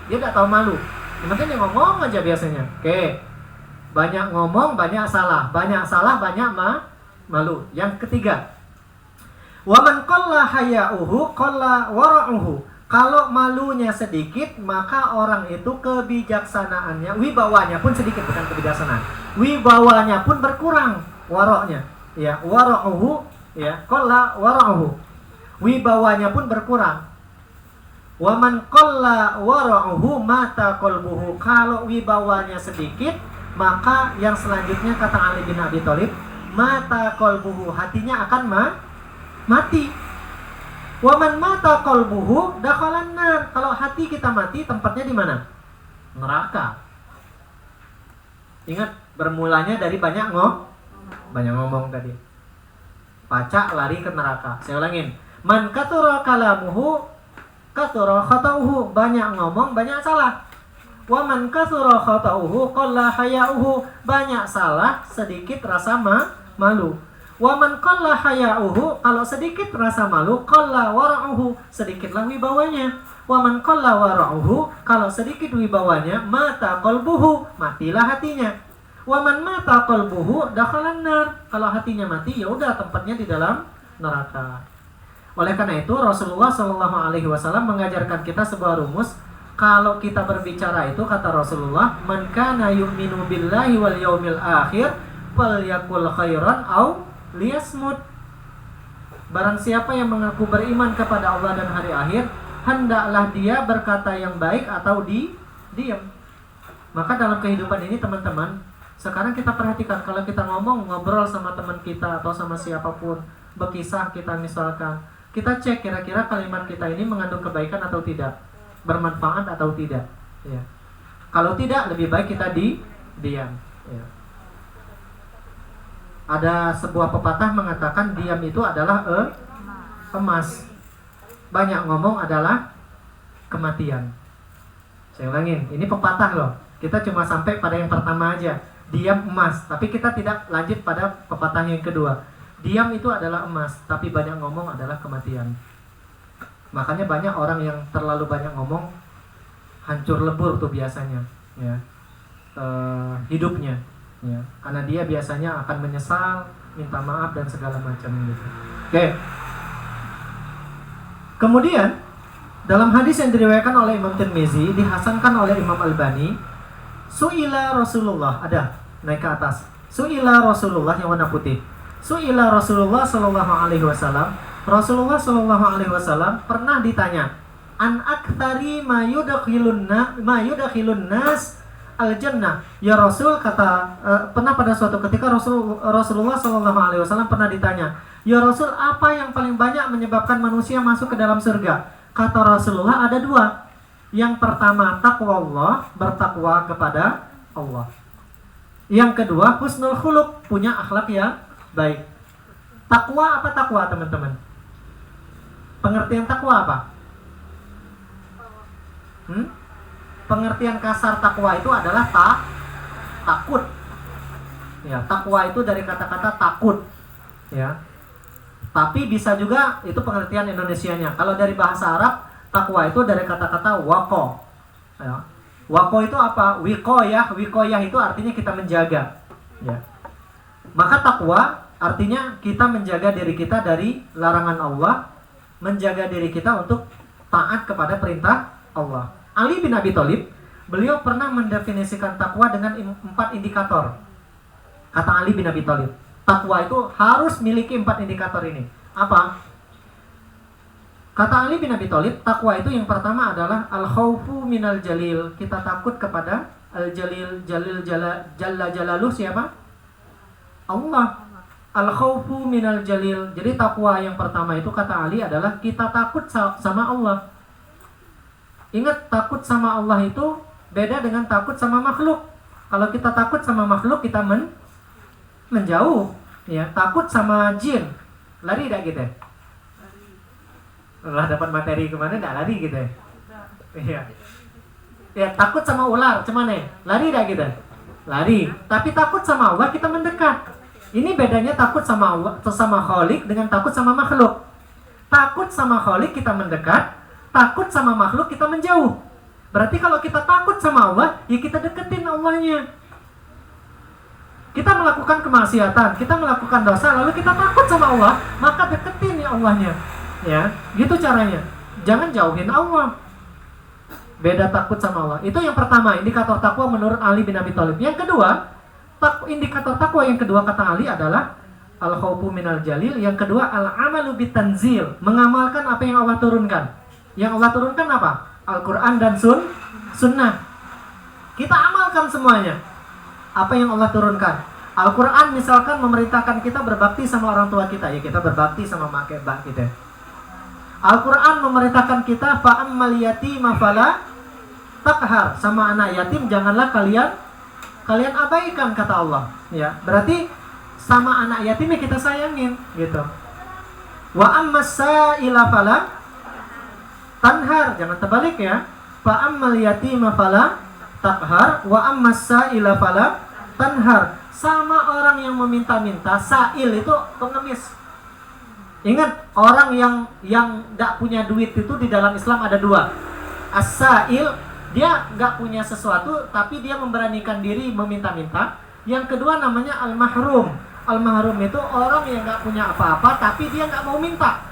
Dia nggak tahu malu. Yang penting dia ngomong aja biasanya. Oke, banyak ngomong banyak salah, banyak malu. Yang ketiga, waman qalla haya'uhu qalla wara'uhu. Kalau malunya sedikit, maka orang itu kebijaksanaannya, wibawanya pun sedikit, bukan kebijaksanaan. Wibawanya pun berkurang, waroknya, ya, wara'uhu, ya, qalla wara'uhu. Wibawanya pun berkurang. Waman qalla wara'uhu mata qalbuhu. Kalau wibawanya sedikit, maka yang selanjutnya kata Ali bin Abi Thalib, mata qalbuhu, hatinya akan mati. Waman mata qalbuhu dakhalan nar. Kalau hati kita mati, tempatnya di mana? Neraka. Ingat, bermulanya dari banyak ngomong tadi. Pacak lari ke neraka. Saya ulangin. Man katsura kalamuhu katsura khata'uhu. Banyak ngomong, banyak salah. Waman katsura khata'uhu qalla haya'uhu. Banyak salah, sedikit rasa malu. Waman qalla haya'uhu, kalau sedikit rasa malu, qalla wara'uhu, sedikitlah wibawanya. Waman qalla wara'uhu, kalau sedikit wibawanya, mata qalbuhu, matilah hatinya. Waman mata qalbuhu dakhalan nar. Kalau hatinya mati, ya udah tempatnya di dalam neraka. Oleh karena itu Rasulullah SAW mengajarkan kita sebuah rumus. Kalau kita berbicara itu, kata Rasulullah, man kana yu'minu billahi wal yaumil akhir falyakul khairan au liyasmut. Barang siapa yang mengaku beriman kepada Allah dan hari akhir, hendaklah dia berkata yang baik atau diam. Maka dalam kehidupan ini teman-teman, sekarang kita perhatikan, kalau kita ngobrol sama teman kita atau sama siapapun, berkisah kita misalkan, kita cek kira-kira kalimat kita ini mengandung kebaikan atau tidak, bermanfaat atau tidak, ya. Kalau tidak, lebih baik kita diam, ya. Ada sebuah pepatah mengatakan diam itu adalah emas. Banyak ngomong adalah kematian. Saya ulangin, ini pepatah loh. Kita cuma sampai pada yang pertama aja, diam emas. Tapi kita tidak lanjut pada pepatah yang kedua. Diam itu adalah emas, tapi banyak ngomong adalah kematian. Makanya banyak orang yang terlalu banyak ngomong, hancur lebur tuh biasanya, ya, hidupnya. Ya, karena dia biasanya akan menyesal, minta maaf dan segala macam gitu. Oke. Kemudian dalam hadis yang diriwayatkan oleh Imam Tirmizi, dihasankan oleh Imam Albani, su'ila Rasulullah, ada naik ke atas. Su'ila Rasulullah yang warna putih. Su'ila Rasulullah sallallahu alaihi wasallam. Rasulullah sallallahu alaihi wasallam pernah ditanya, an aktsari ma yudkhilun nas al-jannah. Ya Rasul, pernah pada suatu ketika Rasulullah SAW pernah ditanya, ya Rasul, apa yang paling banyak menyebabkan manusia masuk ke dalam surga? Kata Rasulullah, ada dua. Yang pertama, takwa Allah, bertakwa kepada Allah. Yang kedua, husnul khuluq, punya akhlak yang baik. Takwa apa takwa, teman-teman? Pengertian takwa apa? Pengertian kasar takwa itu adalah takut. Ya, takwa itu dari kata-kata takut. Ya. Tapi bisa juga itu pengertian Indonesianya. Kalau dari bahasa Arab, takwa itu dari kata-kata waqo. Ya. Waqo itu apa? Wiqoyah. Wiqoyah itu artinya kita menjaga. Ya. Maka takwa artinya kita menjaga diri kita dari larangan Allah, menjaga diri kita untuk taat kepada perintah Allah. Ali bin Abi Thalib, beliau pernah mendefinisikan takwa dengan 4 indikator. Kata Ali bin Abi Thalib, takwa itu harus miliki 4 indikator ini. Apa? Kata Ali bin Abi Thalib, takwa itu yang pertama adalah al-khaufu minal jalil. Kita takut kepada Jalla Jalaluh siapa? Allah. Al-khawfu minal jalil. Jadi takwa yang pertama itu kata Ali adalah kita takut sama Allah. Ingat, takut sama Allah itu beda dengan takut sama makhluk. Kalau kita takut sama makhluk kita menjauh, ya. Takut sama jin, lari tidak kita? Lah dapat materi kemana tidak lari kita? Iya. Ya, takut sama ular, cuman lari tidak kita? Lari. Tapi takut sama Allah kita mendekat. Ini bedanya takut sama Allah, sama Khalik dengan takut sama makhluk. Takut sama Khalik kita mendekat, takut sama makhluk kita menjauh. Berarti kalau kita takut sama Allah, ya kita deketin Allahnya. Kita melakukan kemaksiatan, kita melakukan dosa, lalu kita takut sama Allah, maka deketin ya Allahnya. Ya, gitu caranya. Jangan jauhin Allah. Beda takut sama Allah. Itu yang pertama, indikator takwa menurut Ali bin Abi Thalib. Yang kedua, indikator takwa yang kedua kata Ali adalah al-khawfu minal jalil. Yang kedua al-amalu bitanzil, mengamalkan apa yang Allah turunkan. Yang Allah turunkan apa? Al-Quran dan Sunnah. Kita amalkan semuanya. Apa yang Allah turunkan. Al-Quran misalkan memerintahkan kita berbakti sama orang tua kita, ya kita berbakti sama mak kita. Al-Quran memerintahkan kita fa'ammal yatima fala taqhar, sama anak yatim janganlah kalian abaikan, kata Allah. Ya, berarti sama anak yatimnya kita sayangin, gitu. Wa ammas sa'ila fala tanhar, jangan terbalik ya. Fa ammal yatima fala taqhar wa ammas sa'ila fala tanhar. Sama orang yang meminta-minta, sa'il itu pengemis. Ingat, orang yang enggak punya duit itu di dalam Islam ada dua. As-sa'il, dia nggak punya sesuatu tapi dia memberanikan diri meminta-minta. Yang kedua namanya al-mahrum. Al-mahrum itu orang yang nggak punya apa-apa tapi dia nggak mau minta.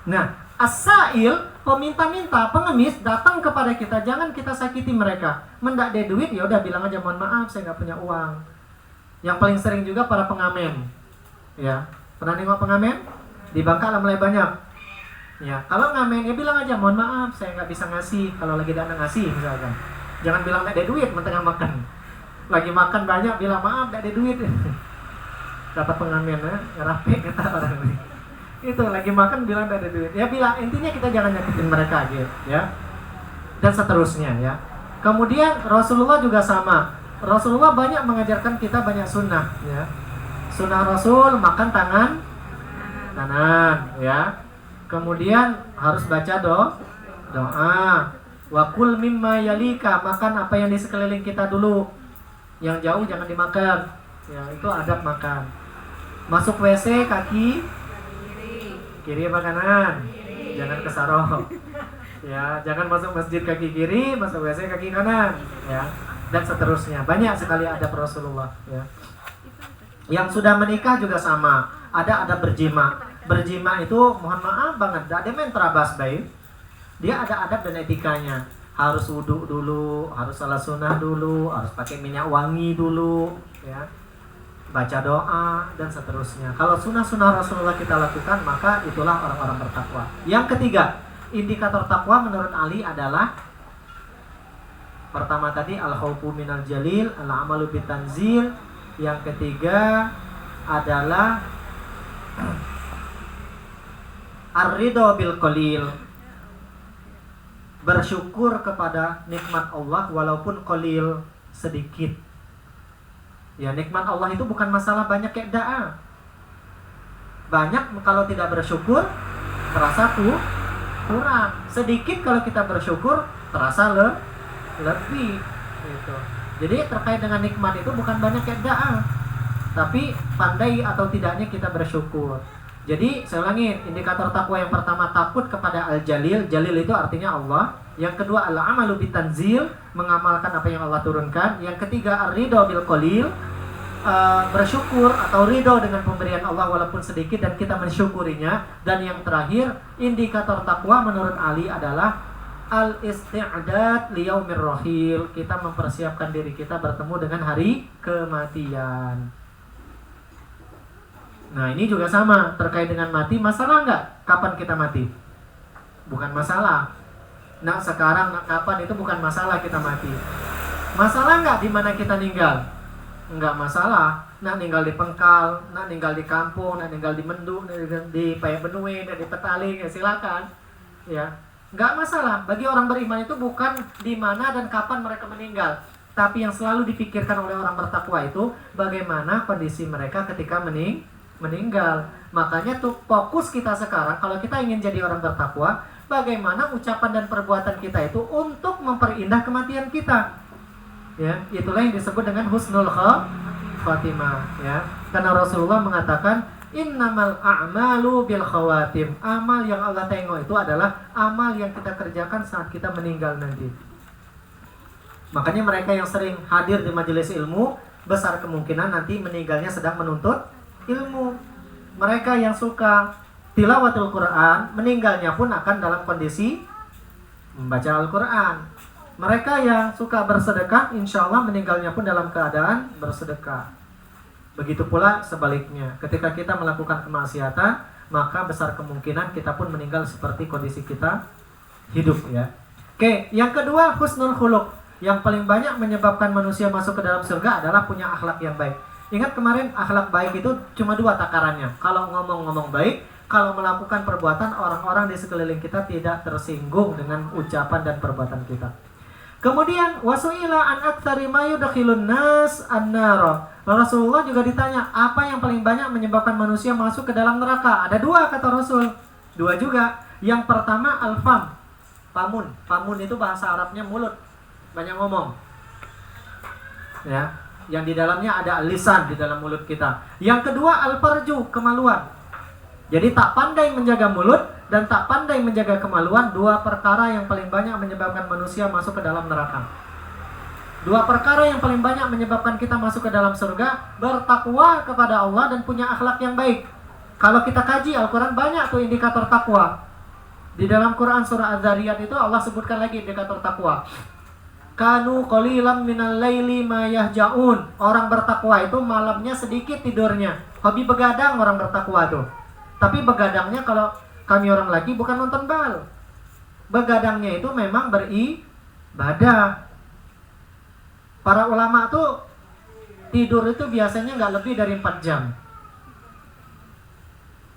Nah, as-sa'il, peminta-minta, pengemis datang kepada kita, jangan kita sakiti mereka. Mendak ada duit, ya udah bilang aja mohon maaf saya nggak punya uang. Yang paling sering juga para pengamen. Ya, pernah nengok pengamen? Di Bangka mulai banyak. Ya, kalau ngamen ya bilang aja mohon maaf saya nggak bisa ngasih. Kalau lagi ada ngasih misalkan, jangan bilang nggak ada duit tengah makan. Lagi makan banyak bilang maaf nggak ada duit. Kata pengamen rapi kata orang ini. Itu lagi makan bilang nggak ada duit. Ya bilang, intinya kita jangan nyakitin mereka gitu, ya. Dan seterusnya ya. Kemudian Rasulullah juga sama. Rasulullah banyak mengajarkan kita banyak sunnah, ya. Sunnah Rasul makan tangan kanan, ya. Kemudian harus baca doa. Wa kul mimma yalika, makan apa yang di sekeliling kita dulu. Yang jauh jangan dimakan. Ya, itu adab makan. Masuk WC kaki kiri apa kanan? Jangan kesarok. Ya, jangan masuk masjid kaki kiri, masuk WC kaki kanan, ya. Dan seterusnya. Banyak sekali adab Rasulullah, ya. Yang sudah menikah juga sama. Ada adab berjima. Berjima itu mohon maaf banget, ada main terabas baik. Dia ada adab dan etikanya. Harus wudhu dulu, harus salat sunnah dulu, harus pakai minyak wangi dulu, ya. Baca doa dan seterusnya. Kalau sunnah-sunnah Rasulullah kita lakukan, maka itulah orang-orang bertakwa. Yang ketiga, indikator takwa menurut Ali adalah pertama tadi al-khawfu minal jalil, al-amalu bitanzil. Yang ketiga adalah ar-ridho bil qalil, bersyukur kepada nikmat Allah walaupun qalil, sedikit. Ya, nikmat Allah itu bukan masalah banyak kayak da'a. Banyak kalau tidak bersyukur terasa kurang. Sedikit kalau kita bersyukur terasa lebih gitu. Jadi terkait dengan nikmat itu bukan banyak kayak da'a, tapi pandai atau tidaknya kita bersyukur. Jadi saya ulangi, indikator takwa yang pertama takut kepada al-jalil. Jalil itu artinya Allah. Yang kedua al-amalu bitanzil, mengamalkan apa yang Allah turunkan. Yang ketiga ar-ridho bil qalil, bersyukur atau ridho dengan pemberian Allah walaupun sedikit dan kita mensyukurinya. Dan yang terakhir, indikator takwa menurut Ali adalah al-isti'dad liyaumir rahil, kita mempersiapkan diri kita bertemu dengan hari kematian. Nah, ini juga sama terkait dengan mati. Masalah nggak? Kapan kita mati? Bukan masalah. Nah, sekarang kapan itu bukan masalah kita mati. Masalah nggak di mana kita tinggal? Nggak masalah. Nak tinggal di Pengkal, nak tinggal di kampung, nak tinggal di Mendung, di Payak Benue, di Petaling, ya silakan. Ya, nggak masalah. Bagi orang beriman itu bukan di mana dan kapan mereka meninggal, tapi yang selalu dipikirkan oleh orang bertakwa itu bagaimana kondisi mereka ketika meninggal. Makanya tuh fokus kita sekarang kalau kita ingin jadi orang bertakwa, bagaimana ucapan dan perbuatan kita itu untuk memperindah kematian kita. Ya, itulah yang disebut dengan husnul khatimah, ya. Karena Rasulullah mengatakan innamal a'malu bil khawatim. Amal yang Allah tengok itu adalah amal yang kita kerjakan saat kita meninggal nanti. Makanya mereka yang sering hadir di majelis ilmu besar kemungkinan nanti meninggalnya sedang menuntut ilmu. Mereka yang suka tilawatul Quran, meninggalnya pun akan dalam kondisi membaca Al-Quran. Mereka yang suka bersedekah, insya Allah meninggalnya pun dalam keadaan bersedekah. Begitu pula sebaliknya, ketika kita melakukan kemaksiatan, maka besar kemungkinan kita pun meninggal seperti kondisi kita hidup, ya. Oke, yang kedua, husnul khuluq. Yang paling banyak menyebabkan manusia masuk ke dalam surga adalah punya akhlak yang baik. Ingat kemarin akhlak baik itu cuma 2 takarannya. Kalau ngomong-ngomong baik, kalau melakukan perbuatan orang-orang di sekeliling kita tidak tersinggung dengan ucapan dan perbuatan kita. Kemudian wasuila an aktsari ma yudkhilun nas an-nar. Rasulullah juga ditanya, apa yang paling banyak menyebabkan manusia masuk ke dalam neraka? Ada 2 kata Rasul. 2 juga. Yang pertama al-fam. Pamun. Pamun itu bahasa Arabnya mulut. Banyak ngomong. Ya, yang di dalamnya ada lisan di dalam mulut kita. Yang kedua al-farju, kemaluan. Jadi tak pandai menjaga mulut dan tak pandai menjaga kemaluan, 2 perkara yang paling banyak menyebabkan manusia masuk ke dalam neraka. 2 perkara yang paling banyak menyebabkan kita masuk ke dalam surga, bertakwa kepada Allah dan punya akhlak yang baik. Kalau kita kaji Al-Quran banyak tuh indikator takwa. Di dalam Quran surah Az-Zariyat itu Allah sebutkan lagi indikator takwa. Kanu qalilan minal laili ma yahjaun. Orang bertakwa itu malamnya sedikit tidurnya. Hobi begadang orang bertakwa tuh. Tapi begadangnya kalau kami orang lagi bukan nonton bal. Begadangnya itu memang beribadah. Para ulama tuh tidur itu biasanya nggak lebih dari 4 jam.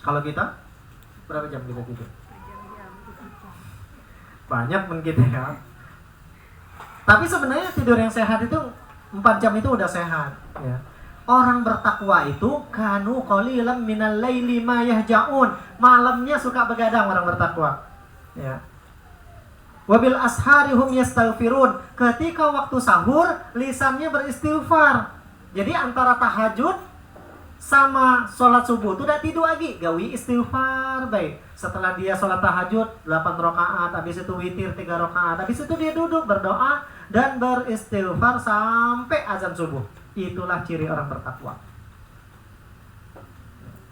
Kalau kita berapa jam kita tidur? Banyak pun kita ya. Tapi sebenarnya tidur yang sehat itu 4 jam itu udah sehat, ya. Orang bertakwa itu kanu qalilan minal laili ma yahjaun. Malamnya suka begadang orang bertakwa. Ya. Wabil asharihum yastaghfirun. Ketika waktu sahur, lisannya beristighfar. Jadi antara tahajud sama sholat subuh itu udah tidur lagi, gawi istighfar baik. Setelah dia sholat tahajud 8 rakaat, habis itu witir 3 rakaat, habis itu dia duduk berdoa dan beristighfar sampai azan subuh. Itulah ciri orang bertakwa.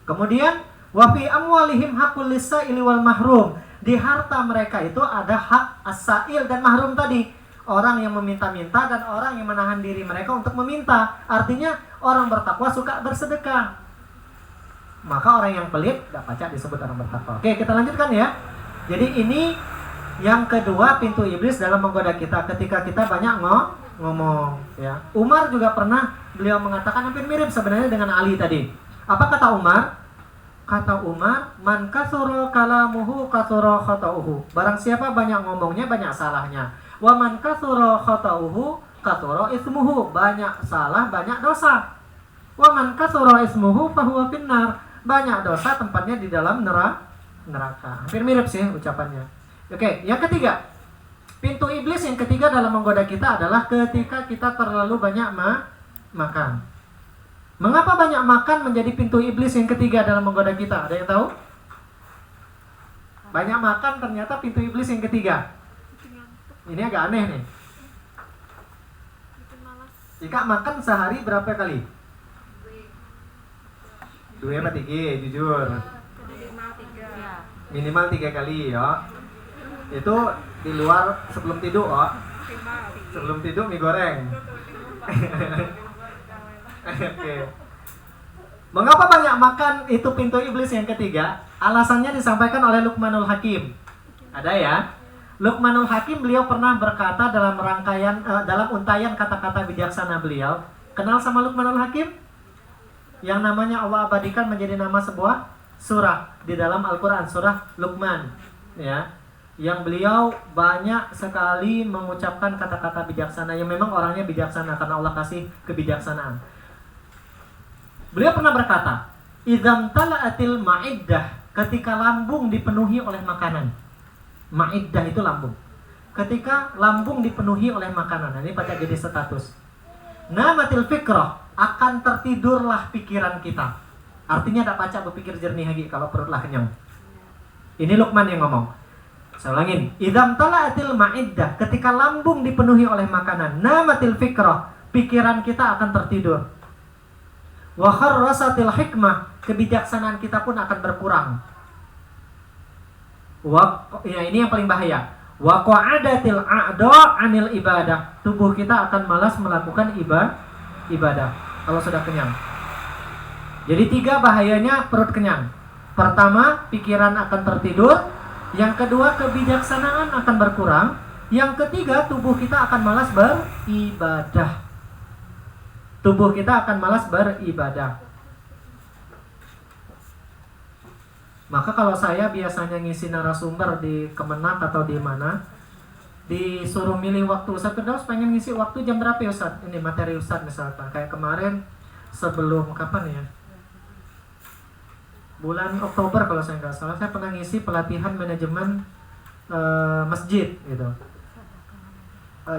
Kemudian wa fi amwalihim haqqul lis-sa'ili wal mahrum. Di harta mereka itu ada hak as-sa'il dan mahrum tadi. Orang yang meminta-minta dan orang yang menahan diri mereka untuk meminta. Artinya orang bertakwa suka bersedekah. Maka orang yang pelit enggak pacak disebut orang bertakwa. Oke, kita lanjutkan ya. Jadi ini yang kedua pintu iblis dalam menggoda kita ketika kita banyak ngomong, ya. Umar juga pernah, beliau mengatakan hampir mirip sebenarnya dengan Ali tadi. Apa kata Umar? Kata Umar, man kasura kalamuhu kasura khata'uhu. Barang siapa banyak ngomongnya banyak salahnya. Wa man kasura khata'uhu kasura ismuhu. Banyak salah banyak dosa. Wa man kasura ismuhu fahuwa finnar. Banyak dosa tempatnya di dalam neraka. Hampir mirip sih ucapannya. Oke, yang ketiga. Pintu iblis yang ketiga dalam menggoda kita adalah ketika kita terlalu banyak makan. Mengapa banyak makan menjadi pintu iblis yang ketiga dalam menggoda kita? Ada yang tahu? Banyak makan ternyata pintu iblis yang ketiga. Ini agak aneh nih. Ika makan sehari berapa kali? 2 apa 3? Jujur. Minimal 3 kali ya. Itu di luar sebelum tidur, oh. Sebelum tidur mie goreng. Oke. Mengapa banyak makan itu pintu iblis yang ketiga? Alasannya disampaikan oleh Luqmanul Hakim. Ada ya? Luqmanul Hakim, beliau pernah berkata dalam rangkaian dalam untayan kata-kata bijaksana beliau. Kenal sama Luqmanul Hakim? Yang namanya Allah abadikan menjadi nama sebuah surah di dalam Al-Qur'an, surah Luqman, ya. Yang beliau banyak sekali mengucapkan kata-kata bijaksana, yang memang orangnya bijaksana karena Allah kasih kebijaksanaan. Beliau pernah berkata, "Idzam tala'atil ma'iddah", ketika lambung dipenuhi oleh makanan. Ma'iddah itu lambung. Ketika lambung dipenuhi oleh makanan, ini pada jadi status. Namatil fikrah, akan tertidurlah pikiran kita. Artinya tak pacak berpikir jernih lagi kalau perutlah kenyang. Ini Luqman yang ngomong. Saya ulangin. Idzam tala'atil ma'iddah, ketika lambung dipenuhi oleh makanan. Namatil fikrah, pikiran kita akan tertidur. Wa kharrasatil hikmah, kebijaksanaan kita pun akan berkurang. Ya, ini yang paling bahaya. Wa qa'adatil a'da 'anil ibadah, tubuh kita akan malas melakukan ibadah kalau sudah kenyang. Jadi 3 bahayanya perut kenyang. Pertama, pikiran akan tertidur. Yang kedua, kebijaksanaan akan berkurang. Yang ketiga, tubuh kita akan malas beribadah. Tubuh kita akan malas beribadah. Maka kalau saya biasanya ngisi narasumber di Kemenak atau di mana, disuruh milih waktu, Ustaz Firdaus pengen ngisi waktu jam berapa ya Ustaz? Ini materi Ustaz misalkan. Kayak kemarin sebelum kapan ya? Bulan Oktober kalau saya nggak salah, saya pernah ngisi pelatihan manajemen masjid gitu.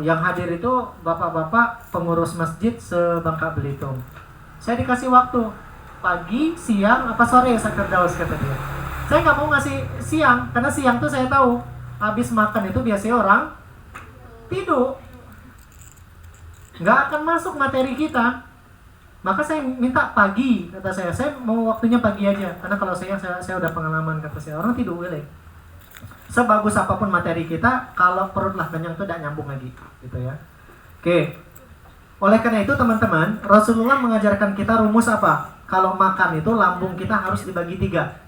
Yang hadir itu bapak-bapak pengurus masjid se-Bangka Belitung. Saya dikasih waktu pagi, siang, apa sore Ustaz Firdaus kata dia. Saya nggak mau ngasih siang, karena siang tuh saya tahu habis makan itu biasanya orang tidur, nggak akan masuk materi kita. Maka saya minta pagi, kata saya mau waktunya pagi aja, karena kalau saya udah pengalaman, kata saya, orang tidur boleh. Sebagus apapun materi kita, kalau perutlah kenyang tuh tidak nyambung lagi, gitu ya. Oke. Oleh karena itu teman-teman, Rasulullah mengajarkan kita rumus apa? Kalau makan itu lambung kita harus dibagi 3.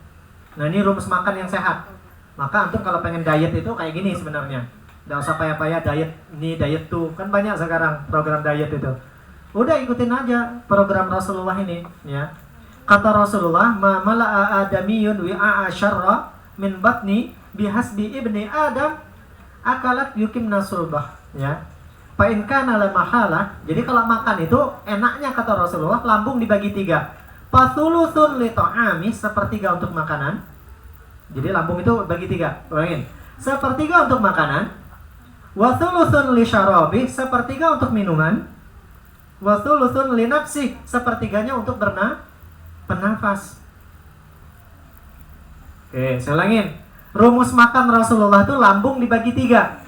Nah ini rumus makan yang sehat. Maka antum kalau pengen diet itu kayak gini sebenarnya. Nggak usah payah-payah diet ini diet tuh, kan banyak sekarang program diet itu. Udah ikutin aja program Rasulullah ini, ya. Kata Rasulullah, "Ma mala'a adamiyun wi'a syarra min batni bihasbi ibni Adam akalat yukim nasulbah." Ya. Fa in kana la mahala. Jadi kalau makan itu enaknya kata Rasulullah lambung dibagi 3. Fathuluthun li ta'ami, sepertiga untuk makanan. Jadi lambung itu bagi 3. Bayangin. Sepertiga untuk makanan. Wa thuluthun li syarabi, sepertiga untuk minuman. Wa thuluthun li nafsi, sepertiganya untuk bernafas. Oke, saya ulangin. Rumus makan Rasulullah itu lambung dibagi 3.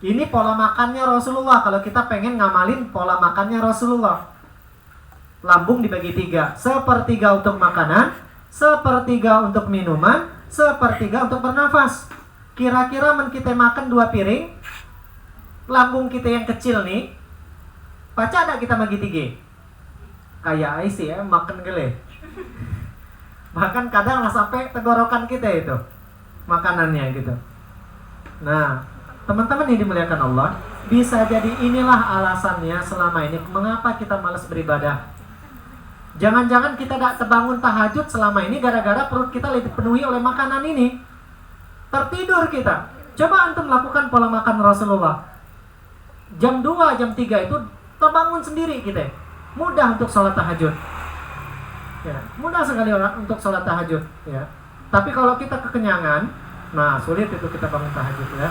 Ini pola makannya Rasulullah. Kalau kita pengen ngamalin pola makannya Rasulullah, lambung dibagi 3. Sepertiga untuk makanan, sepertiga untuk minuman, sepertiga untuk bernafas. Kira-kira kita makan 2 piring, lambung kita yang kecil nih, baca ada kita bagi 3. Kayak sih ya, makan gele. Bahkan kadang lah sampai tenggorokan kita itu makanannya gitu. Nah, teman-teman yang dimuliakan Allah, bisa jadi inilah alasannya selama ini mengapa kita malas beribadah. Jangan-jangan kita tidak terbangun tahajud selama ini gara-gara perut kita dipenuhi oleh makanan ini. Tertidur kita. Coba antum lakukan pola makan Rasulullah. Jam 2, jam 3 itu terbangun sendiri kita. Mudah untuk sholat tahajud. Ya, mudah sekali orang untuk sholat tahajud. Ya. Tapi kalau kita kekenyangan, nah sulit itu kita bangun tahajud ya.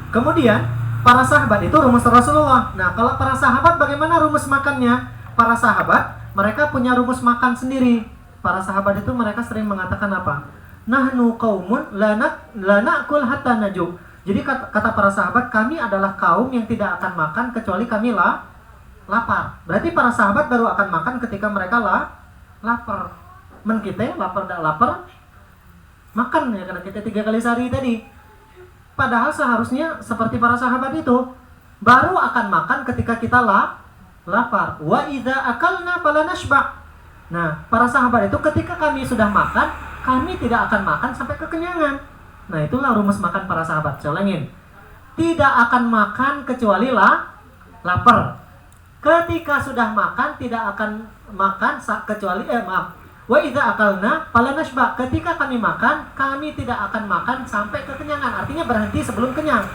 Kemudian para sahabat itu rumus Rasulullah. Nah kalau para sahabat bagaimana rumus makannya? Para sahabat mereka punya rumus makan sendiri. Para sahabat itu mereka sering mengatakan apa? Nahnu qaumun la na'kul hatta naju. Jadi kata para sahabat, kami adalah kaum yang tidak akan makan kecuali kami lapar. Berarti para sahabat baru akan makan ketika mereka lapar. Men kita lapar tidak lapar makan ya, karena kita 3 kali sehari tadi. Padahal seharusnya seperti para sahabat itu baru akan makan ketika kita lapar. Wa idza akalna fala nashba. Nah, para sahabat itu ketika kami sudah makan, kami tidak akan makan sampai kekenyangan. Nah, itulah rumus makan para sahabat. Saya ulangin. Tidak akan makan kecuali lapar. Ketika sudah makan tidak akan makan kecuali wa idza akalna fala nashba. Ketika kami makan, kami tidak akan makan sampai kekenyangan. Artinya berhenti sebelum kenyang.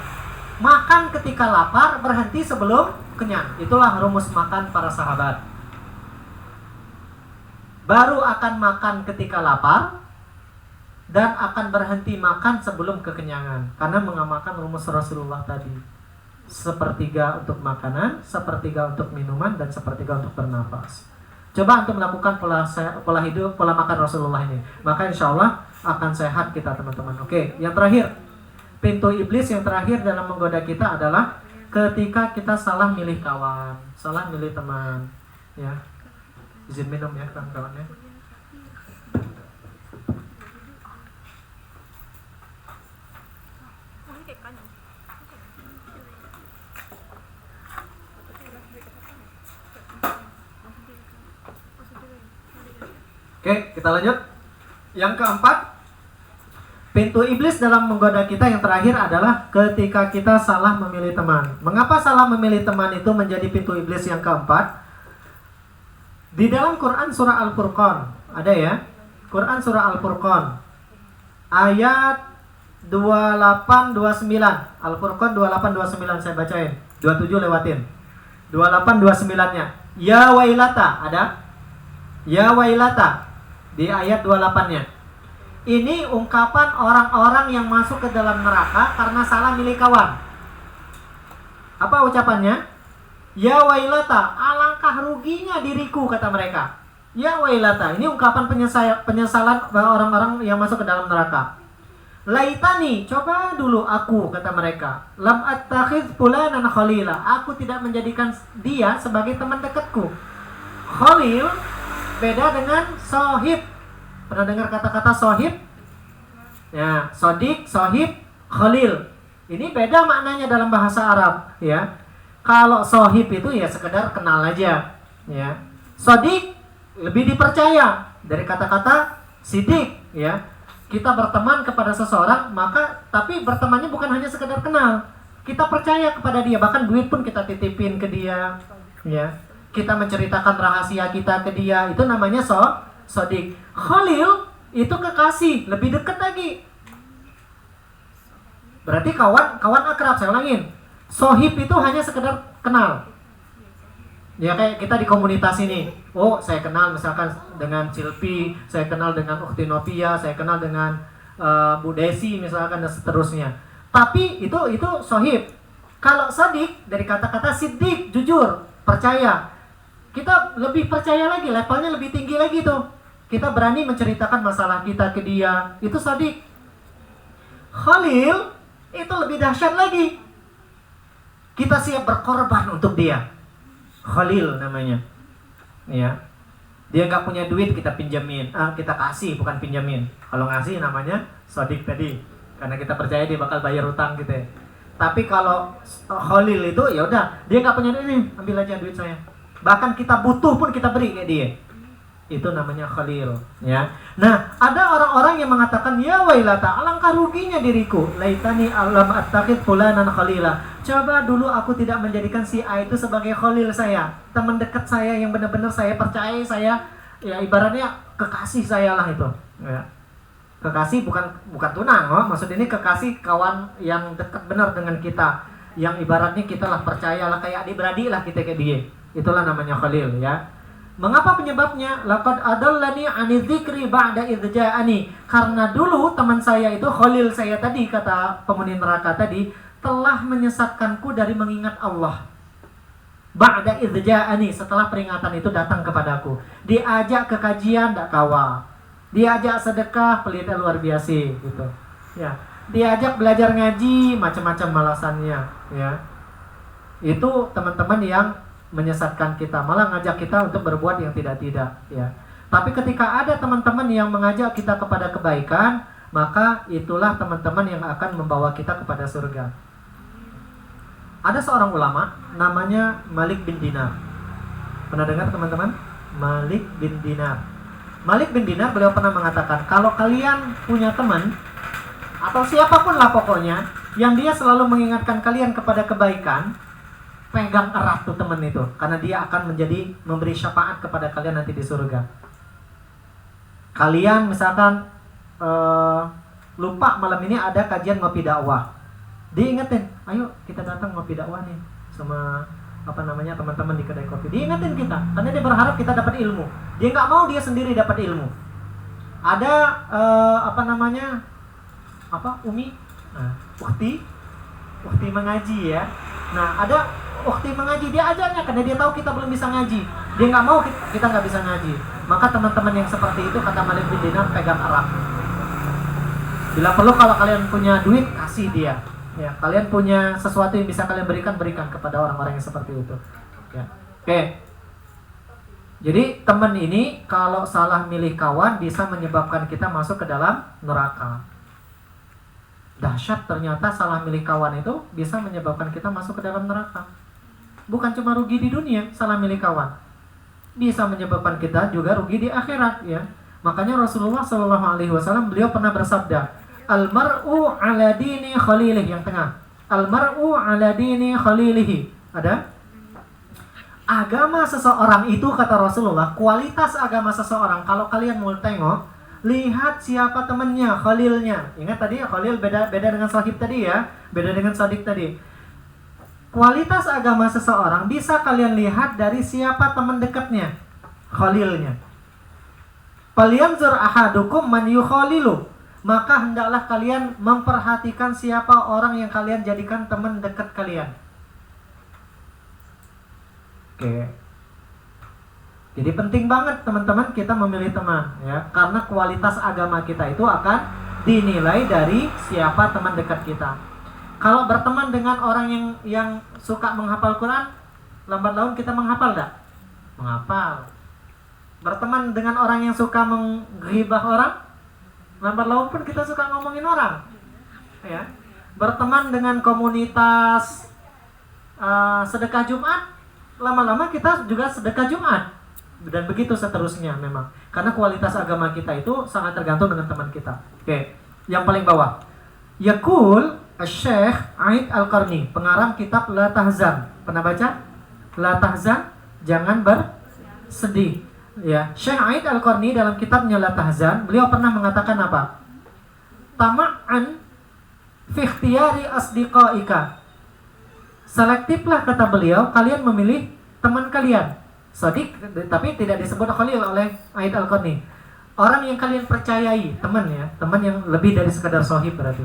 Makan ketika lapar, berhenti sebelum kenyang. Itulah rumus makan para sahabat. Baru akan makan ketika lapar dan akan berhenti makan sebelum kekenyangan, karena mengamalkan rumus Rasulullah tadi. Sepertiga untuk makanan, sepertiga untuk minuman, dan sepertiga untuk bernafas. Coba untuk melakukan pola hidup, pola makan Rasulullah ini, maka insya Allah akan sehat kita teman-teman. Oke, yang terakhir, pintu iblis yang terakhir dalam menggoda kita adalah ketika kita salah milih kawan, salah milih teman. Ya, izin minum ya kawan-kawannya. Oke, kita lanjut. Yang keempat, pintu iblis dalam menggoda kita yang terakhir adalah ketika kita salah memilih teman. Mengapa salah memilih teman itu menjadi pintu iblis yang keempat? Di dalam Quran surah Al-Furqan, ada ya? Quran surah Al-Furqan ayat 2829. Al-Furqan 2829 saya bacain. 27 lewatin. 2829-nya. Ya wailata, ada? Ya wailata di ayat 28-nya. Ini ungkapan orang-orang yang masuk ke dalam neraka karena salah milih kawan. Apa ucapannya? Ya wailata, alangkah ruginya diriku, kata mereka. Ya wailata, ini ungkapan penyesalan orang-orang yang masuk ke dalam neraka. Laitani, coba dulu aku, kata mereka. Lam attakhidh fulanan khalila, aku tidak menjadikan dia sebagai teman dekatku. Khalil beda dengan sohib. Pernah dengar kata-kata sohib? Ya, sodik, sohib, khalil. Ini beda maknanya dalam bahasa Arab, ya. Kalau sohib itu ya sekedar kenal aja, ya. Sodik lebih dipercaya dari kata-kata sidik, ya. Kita berteman kepada seseorang, maka tapi bertemannya bukan hanya sekedar kenal. Kita percaya kepada dia, bahkan duit pun kita titipin ke dia, ya. Kita menceritakan rahasia kita ke dia, itu namanya sodik. Khalil itu kekasih, lebih dekat lagi. Berarti kawan akrab, saya ulangin. Sohib itu hanya sekedar kenal. Ya kayak kita di komunitas ini. Oh, saya kenal misalkan dengan Cilpi, saya kenal dengan Ukhti Novia, saya kenal dengan Bu Desi misalkan dan seterusnya. Tapi itu sohib. Kalau sodik dari kata-kata siddiq, jujur, percaya. Kita lebih percaya lagi, levelnya lebih tinggi lagi tuh. Kita berani menceritakan masalah kita ke dia. Itu sodik. Khalil itu lebih dahsyat lagi. Kita siap berkorban untuk dia. Khalil namanya. Ya. Dia nggak punya duit, kita pinjamin. Kita kasih, bukan pinjamin. Kalau ngasih namanya sodik tadi. Karena kita percaya dia bakal bayar utang gitu ya. Tapi kalau Khalil itu ya udah, dia nggak punya duit nih, ambil aja duit saya. Bahkan kita butuh pun kita beri kayak dia. Itu namanya Khalil, ya. Nah, ada orang-orang yang mengatakan ya wailata, alangkah ruginya diriku. Laitani alam attakhid fulanan khalila. Coba dulu aku tidak menjadikan si A itu sebagai khalil saya, teman dekat saya yang benar-benar saya percaya, saya ya ibaratnya kekasih saya lah itu, ya. Kekasih bukan tunang, maksud ini kekasih kawan yang dekat benar dengan kita, yang ibaratnya kita lah percayalah kayak adik-beradik lah kita ke dia. Itulah namanya Khalil, ya. Mengapa penyebabnya? Laqad adallani 'ani dzikri ba'da idz ja'ani. Karena dulu teman saya itu Khalil saya tadi, kata penghuni neraka tadi, telah menyesatkanku dari mengingat Allah. Ba'da idz ja'ani, setelah peringatan itu datang kepadaku. Diajak ke kajian enggak kawal. Diajak sedekah pelitnya luar biasa gitu. Ya. Diajak belajar ngaji macam-macam alasannya, ya. Itu teman-teman yang menyesatkan kita, malah ngajak kita untuk berbuat yang tidak-tidak, ya. Tapi ketika ada teman-teman yang mengajak kita kepada kebaikan, maka itulah teman-teman yang akan membawa kita kepada surga. Ada seorang ulama namanya Malik bin Dinar. Pernah dengar teman-teman? Malik bin Dinar. Malik bin Dinar beliau pernah mengatakan, kalau kalian punya teman atau siapapun lah pokoknya, yang dia selalu mengingatkan kalian kepada kebaikan, pegang erat tuh teman itu, karena dia akan memberi syafaat kepada kalian nanti di surga. Kalian misalkan lupa malam ini ada kajian ngopi dakwah, diingetin, ayo kita datang ngopi dakwah nih sama teman-teman di kedai kopi. Diingetin kita, karena dia berharap kita dapat ilmu. Dia nggak mau dia sendiri dapat ilmu. Ada Umi, ukti mengaji ya. Nah, ada ukti mengaji, dia ajarnya karena dia tahu kita belum bisa ngaji. Dia nggak mau kita nggak bisa ngaji. Maka teman-teman yang seperti itu, kata Malik bin Dinar, pegang erat. Bila perlu kalau kalian punya duit, kasih dia. Ya, kalian punya sesuatu yang bisa kalian berikan kepada orang-orang yang seperti itu. Ya. Oke. Jadi teman ini kalau salah milih kawan bisa menyebabkan kita masuk ke dalam neraka. Dahsyat, ternyata salah milih kawan itu bisa menyebabkan kita masuk ke dalam neraka. Bukan cuma rugi di dunia, salah milih kawan. Bisa menyebabkan kita juga rugi di akhirat ya. Makanya Rasulullah SAW beliau pernah bersabda, Al-mar'u ala dini khalilih, yang tengah. Al-mar'u ala dini khalilihi. Ada? Agama seseorang itu, kata Rasulullah, kualitas agama seseorang, kalau kalian mau tengok, lihat siapa temannya, khalilnya. Ingat tadi khalil beda dengan sahib tadi ya, beda dengan sadiq tadi. Kualitas agama seseorang bisa kalian lihat dari siapa teman dekatnya, khalilnya. Falyanzur ahadukum man yukhalilu. Maka hendaklah kalian memperhatikan siapa orang yang kalian jadikan teman dekat kalian. Oke. Jadi penting banget teman-teman kita memilih teman ya, karena kualitas agama kita itu akan dinilai dari siapa teman dekat kita. Kalau berteman dengan orang yang suka menghafal Quran, lambat laun kita menghafal enggak? Menghafal. Berteman dengan orang yang suka menghibah orang, lambat laun pun kita suka ngomongin orang. Ya. Berteman dengan komunitas sedekah Jumat, lama-lama kita juga sedekah Jumat. Dan begitu seterusnya memang. Karena kualitas agama kita itu sangat tergantung dengan teman kita. Oke, yang paling bawah. Yaqul Syekh Aid Al-Qarni, pengarang kitab La Tahzan. Pernah baca? La Tahzan, jangan bersedih. Ya, Syekh Aid Al-Qarni dalam kitabnya La Tahzan, beliau pernah mengatakan apa? Tama'an fi ikhtiyari asdiqaika. Selektiflah, kata beliau, kalian memilih teman kalian. Sadiq, tapi tidak disebut khalil oleh Aid Al-Qarni. Orang yang kalian percayai, teman ya, teman yang lebih dari sekadar sahib berarti.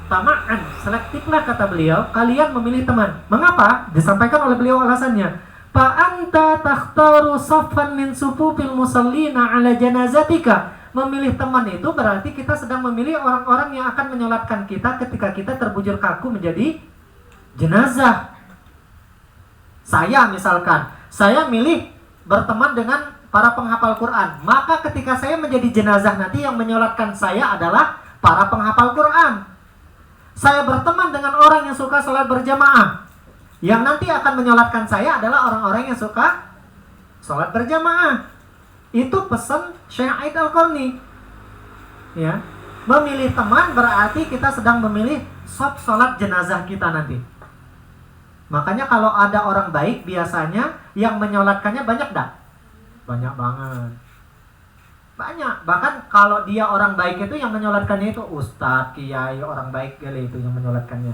Tama'an, selektiflah, kata beliau, kalian memilih teman. Mengapa? Disampaikan oleh beliau alasannya. Anta takhtaru saffan min sufufil musallina ala janazatika. Memilih teman itu berarti kita sedang memilih orang-orang yang akan menyolatkan kita ketika kita terbujur kaku menjadi jenazah. Saya misalkan, saya milih berteman dengan para penghafal Quran. Maka ketika saya menjadi jenazah nanti yang menyolatkan saya adalah para penghafal Quran. Saya berteman dengan orang yang suka sholat berjamaah. Yang nanti akan menyolatkan saya adalah orang-orang yang suka sholat berjamaah. Itu pesan Syekh Aid Al-Qarni. Ya, memilih teman berarti kita sedang memilih sop sholat jenazah kita nanti. Makanya kalau ada orang baik biasanya yang menyolatkannya banyak dah. Banyak banget. Banyak. Bahkan kalau dia orang baik itu yang menyolatkannya itu ustadz, kiai, orang baik kali itu yang menyolatkannya.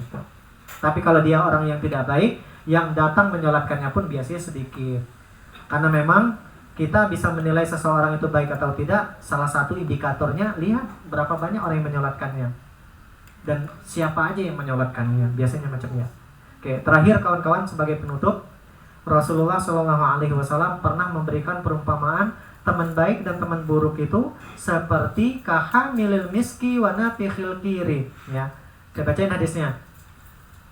Tapi kalau dia orang yang tidak baik, yang datang menyolatkannya pun biasanya sedikit. Karena memang kita bisa menilai seseorang itu baik atau tidak, salah satu indikatornya lihat berapa banyak orang yang menyolatkannya dan siapa aja yang menyolatkannya, biasanya macamnya. Oke, terakhir kawan-kawan sebagai penutup, Rasulullah SAW pernah memberikan perumpamaan teman baik dan teman buruk itu seperti kahamilil miski wa nafikhil kiri. Ya, saya bacain hadisnya.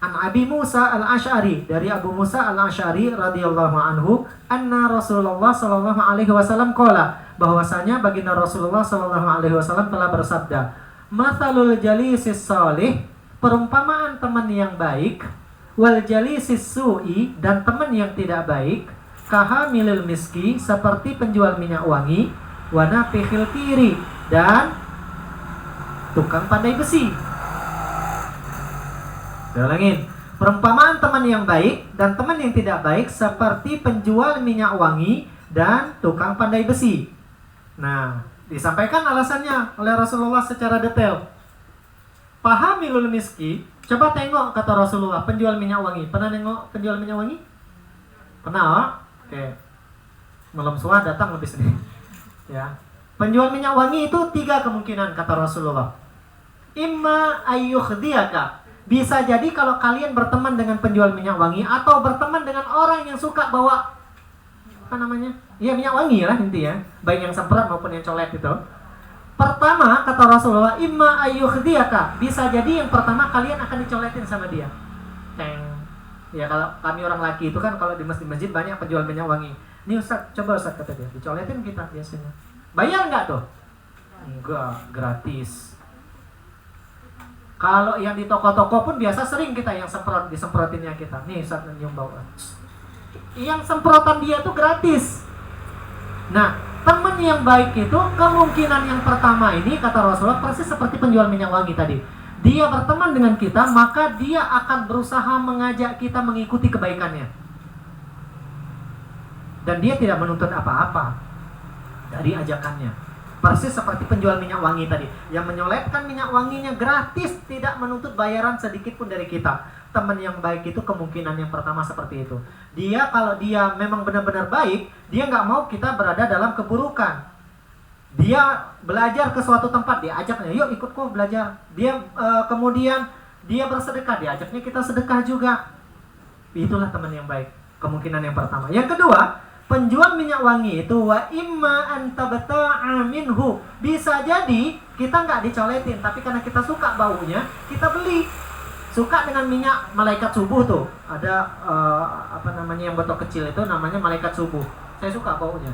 An Abi Musa Al-Asy'ari, dari Abu Musa Al-Asy'ari radhiyallahu anhu, anna Rasulullah sallallahu alaihi wasallam qala, bahwasanya baginda Rasulullah sallallahu alaihi wasallam telah bersabda, "Matsalul jalisis salih," perumpamaan teman yang baik, wal jalisis su'i, dan teman yang tidak baik, kahamilil miski, seperti penjual minyak wangi, wa nafikhil kiri, dan tukang pandai besi. Saya ulangin. Perumpamaan teman yang baik dan teman yang tidak baik seperti penjual minyak wangi dan tukang pandai besi. Nah, disampaikan alasannya oleh Rasulullah secara detail. Pahamilul miski, coba tengok kata Rasulullah, penjual minyak wangi. Pernah nengok penjual minyak wangi? Pernah, oh? Oke. Malam suah datang lebih sedih. Ya. Penjual minyak wangi itu 3 kemungkinan kata Rasulullah. Imma ayyukhdiyaka. Bisa jadi kalau kalian berteman dengan penjual minyak wangi atau berteman dengan orang yang suka bawa apa namanya? Ya minyak wangi lah intinya, baik yang semprot maupun yang colet itu. Pertama kata Rasulullah, imma ayyukhdiyaka. Bisa jadi yang pertama kalian akan dicoletin sama dia. Teng. Ya kalau kami orang laki itu kan kalau di masjid banyak penjual minyak wangi. Nih Ustaz, coba Ustaz kata dia, dicoletin kita biasanya. Bayar nggak tuh? Enggak, gratis. Kalau yang di toko-toko pun biasa sering kita yang disemprotinnya kita. Nih Ustaz nyium bau. Yang semprotan dia tuh gratis. Nah, teman yang baik itu kemungkinan yang pertama ini kata Rasulullah persis seperti penjual minyak wangi tadi. Dia berteman dengan kita, maka dia akan berusaha mengajak kita mengikuti kebaikannya. Dan dia tidak menuntut apa-apa dari ajakannya. Persis seperti penjual minyak wangi tadi, yang menyoletkan minyak wanginya gratis, tidak menuntut bayaran sedikit pun dari kita. Teman yang baik itu kemungkinan yang pertama seperti itu. Dia kalau dia memang benar-benar baik, dia nggak mau kita berada dalam keburukan. Dia belajar ke suatu tempat, dia ajaknya, yuk ikutku belajar. Dia kemudian dia bersedekah, dia ajaknya kita sedekah juga. Itulah teman yang baik. Kemungkinan yang pertama. Yang kedua, penjual minyak wangi itu wa imma antabta'a minhu. Bisa jadi kita nggak dicoletin, tapi karena kita suka baunya, kita beli. Suka dengan minyak malaikat subuh tuh. Ada apa namanya yang botol kecil itu namanya malaikat subuh. Saya suka baunya.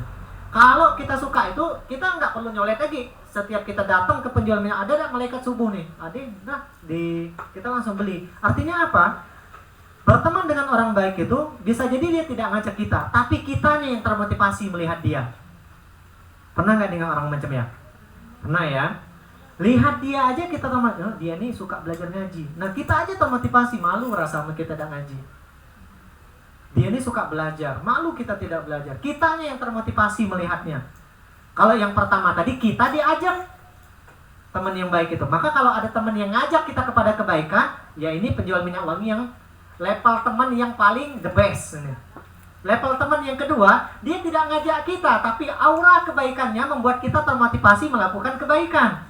Kalau kita suka itu, kita nggak perlu nyolet lagi. Setiap kita datang ke penjual minyak, ada malaikat subuh nih. Kita langsung beli. Artinya apa? Berteman dengan orang baik itu bisa jadi dia tidak ngajak kita, tapi kitanya yang termotivasi melihat dia. Pernah nggak dengan orang macam ya? Pernah ya? Lihat dia aja kita termotivasi, dia nih suka belajar ngaji. Nah kita aja termotivasi, malu rasa kita tidak ngaji. Dia nih suka belajar, malu kita tidak belajar. Kitanya yang termotivasi melihatnya. Kalau yang pertama tadi kita diajak, teman yang baik itu. Maka kalau ada teman yang ngajak kita kepada kebaikan, ya ini penjual minyak wangi yang level teman yang paling the best ini. Level teman yang kedua, dia tidak ngajak kita, tapi aura kebaikannya membuat kita termotivasi melakukan kebaikan.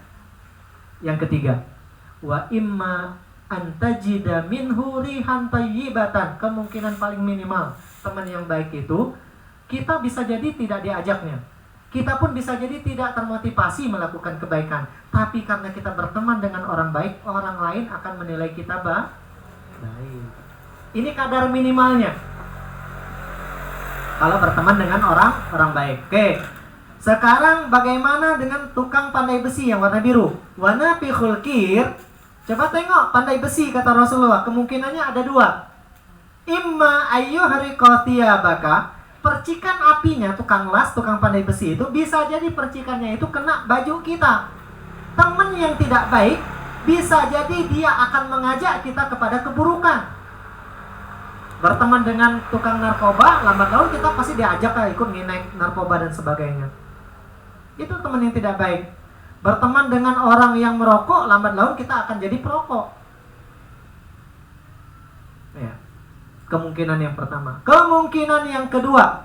Yang ketiga, wa imma antajida minhu rihan tayyibatan. Kemungkinan paling minimal teman yang baik itu kita bisa jadi tidak diajaknya. Kita pun bisa jadi tidak termotivasi melakukan kebaikan. Tapi karena kita berteman dengan orang baik, orang lain akan menilai kita baik. Ini kadar minimalnya. Kalau berteman dengan orang baik. Oke. Sekarang bagaimana dengan tukang pandai besi yang warna biru? Warna fikhul kir. Coba tengok pandai besi kata Rasulullah. Kemungkinannya ada 2. Imma ayyuhriqatiyabaka. Percikan apinya tukang las, tukang pandai besi itu bisa jadi percikannya itu kena baju kita. Teman yang tidak baik bisa jadi dia akan mengajak kita kepada keburukan. Berteman dengan tukang narkoba, lambat laun kita pasti diajak ikut ngineng narkoba dan sebagainya. Itu teman yang tidak baik. Berteman dengan orang yang merokok, lambat laun kita akan jadi perokok. Ya. Kemungkinan yang pertama. Kemungkinan yang kedua,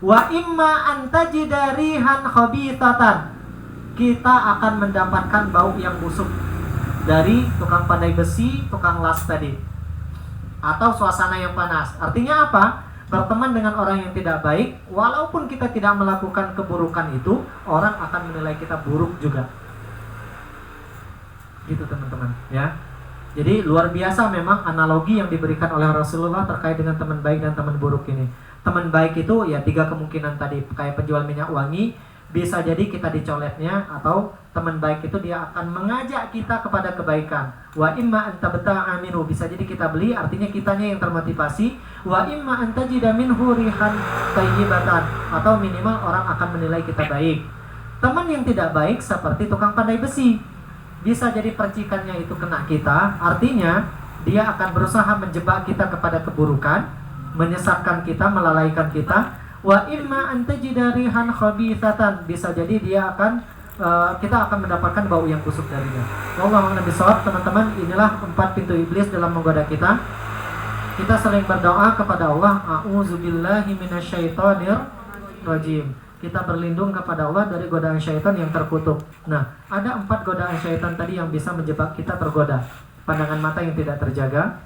wa imma antajida rihan khabithatan. Kita akan mendapatkan bau yang busuk dari tukang pandai besi, tukang las tadi. Atau suasana yang panas. Artinya apa? Berteman dengan orang yang tidak baik, walaupun kita tidak melakukan keburukan itu, orang akan menilai kita buruk juga. Gitu teman-teman, ya. Jadi luar biasa memang analogi yang diberikan oleh Rasulullah terkait dengan teman baik dan teman buruk ini. Teman baik itu ya 3 kemungkinan tadi, kayak penjual minyak wangi, bisa jadi kita dicoletnya, atau teman baik itu dia akan mengajak kita kepada kebaikan. Wa imma antabta'a minhu, bisa jadi kita beli, artinya kitanya yang termotivasi. Wa imma antajida minhu rihan tayyibatan, atau minimal orang akan menilai kita baik. Teman yang tidak baik seperti tukang pandai besi. Bisa jadi percikannya itu kena kita, artinya dia akan berusaha menjebak kita kepada keburukan, menyesatkan kita, melalaikan kita. Wa imma an tajida rihan khabithatan, bisa jadi dia akan kita akan mendapatkan bau yang busuk darinya. Wallahu a'lam bishawab. Teman-teman, inilah 4 pintu iblis dalam menggoda kita. Kita sering berdoa kepada Allah, a'udzubillahi minasyaitonir rajim. Kita berlindung kepada Allah dari godaan syaitan yang terkutuk. Nah, ada 4 godaan syaitan tadi yang bisa menjebak kita tergoda. Pandangan mata yang tidak terjaga,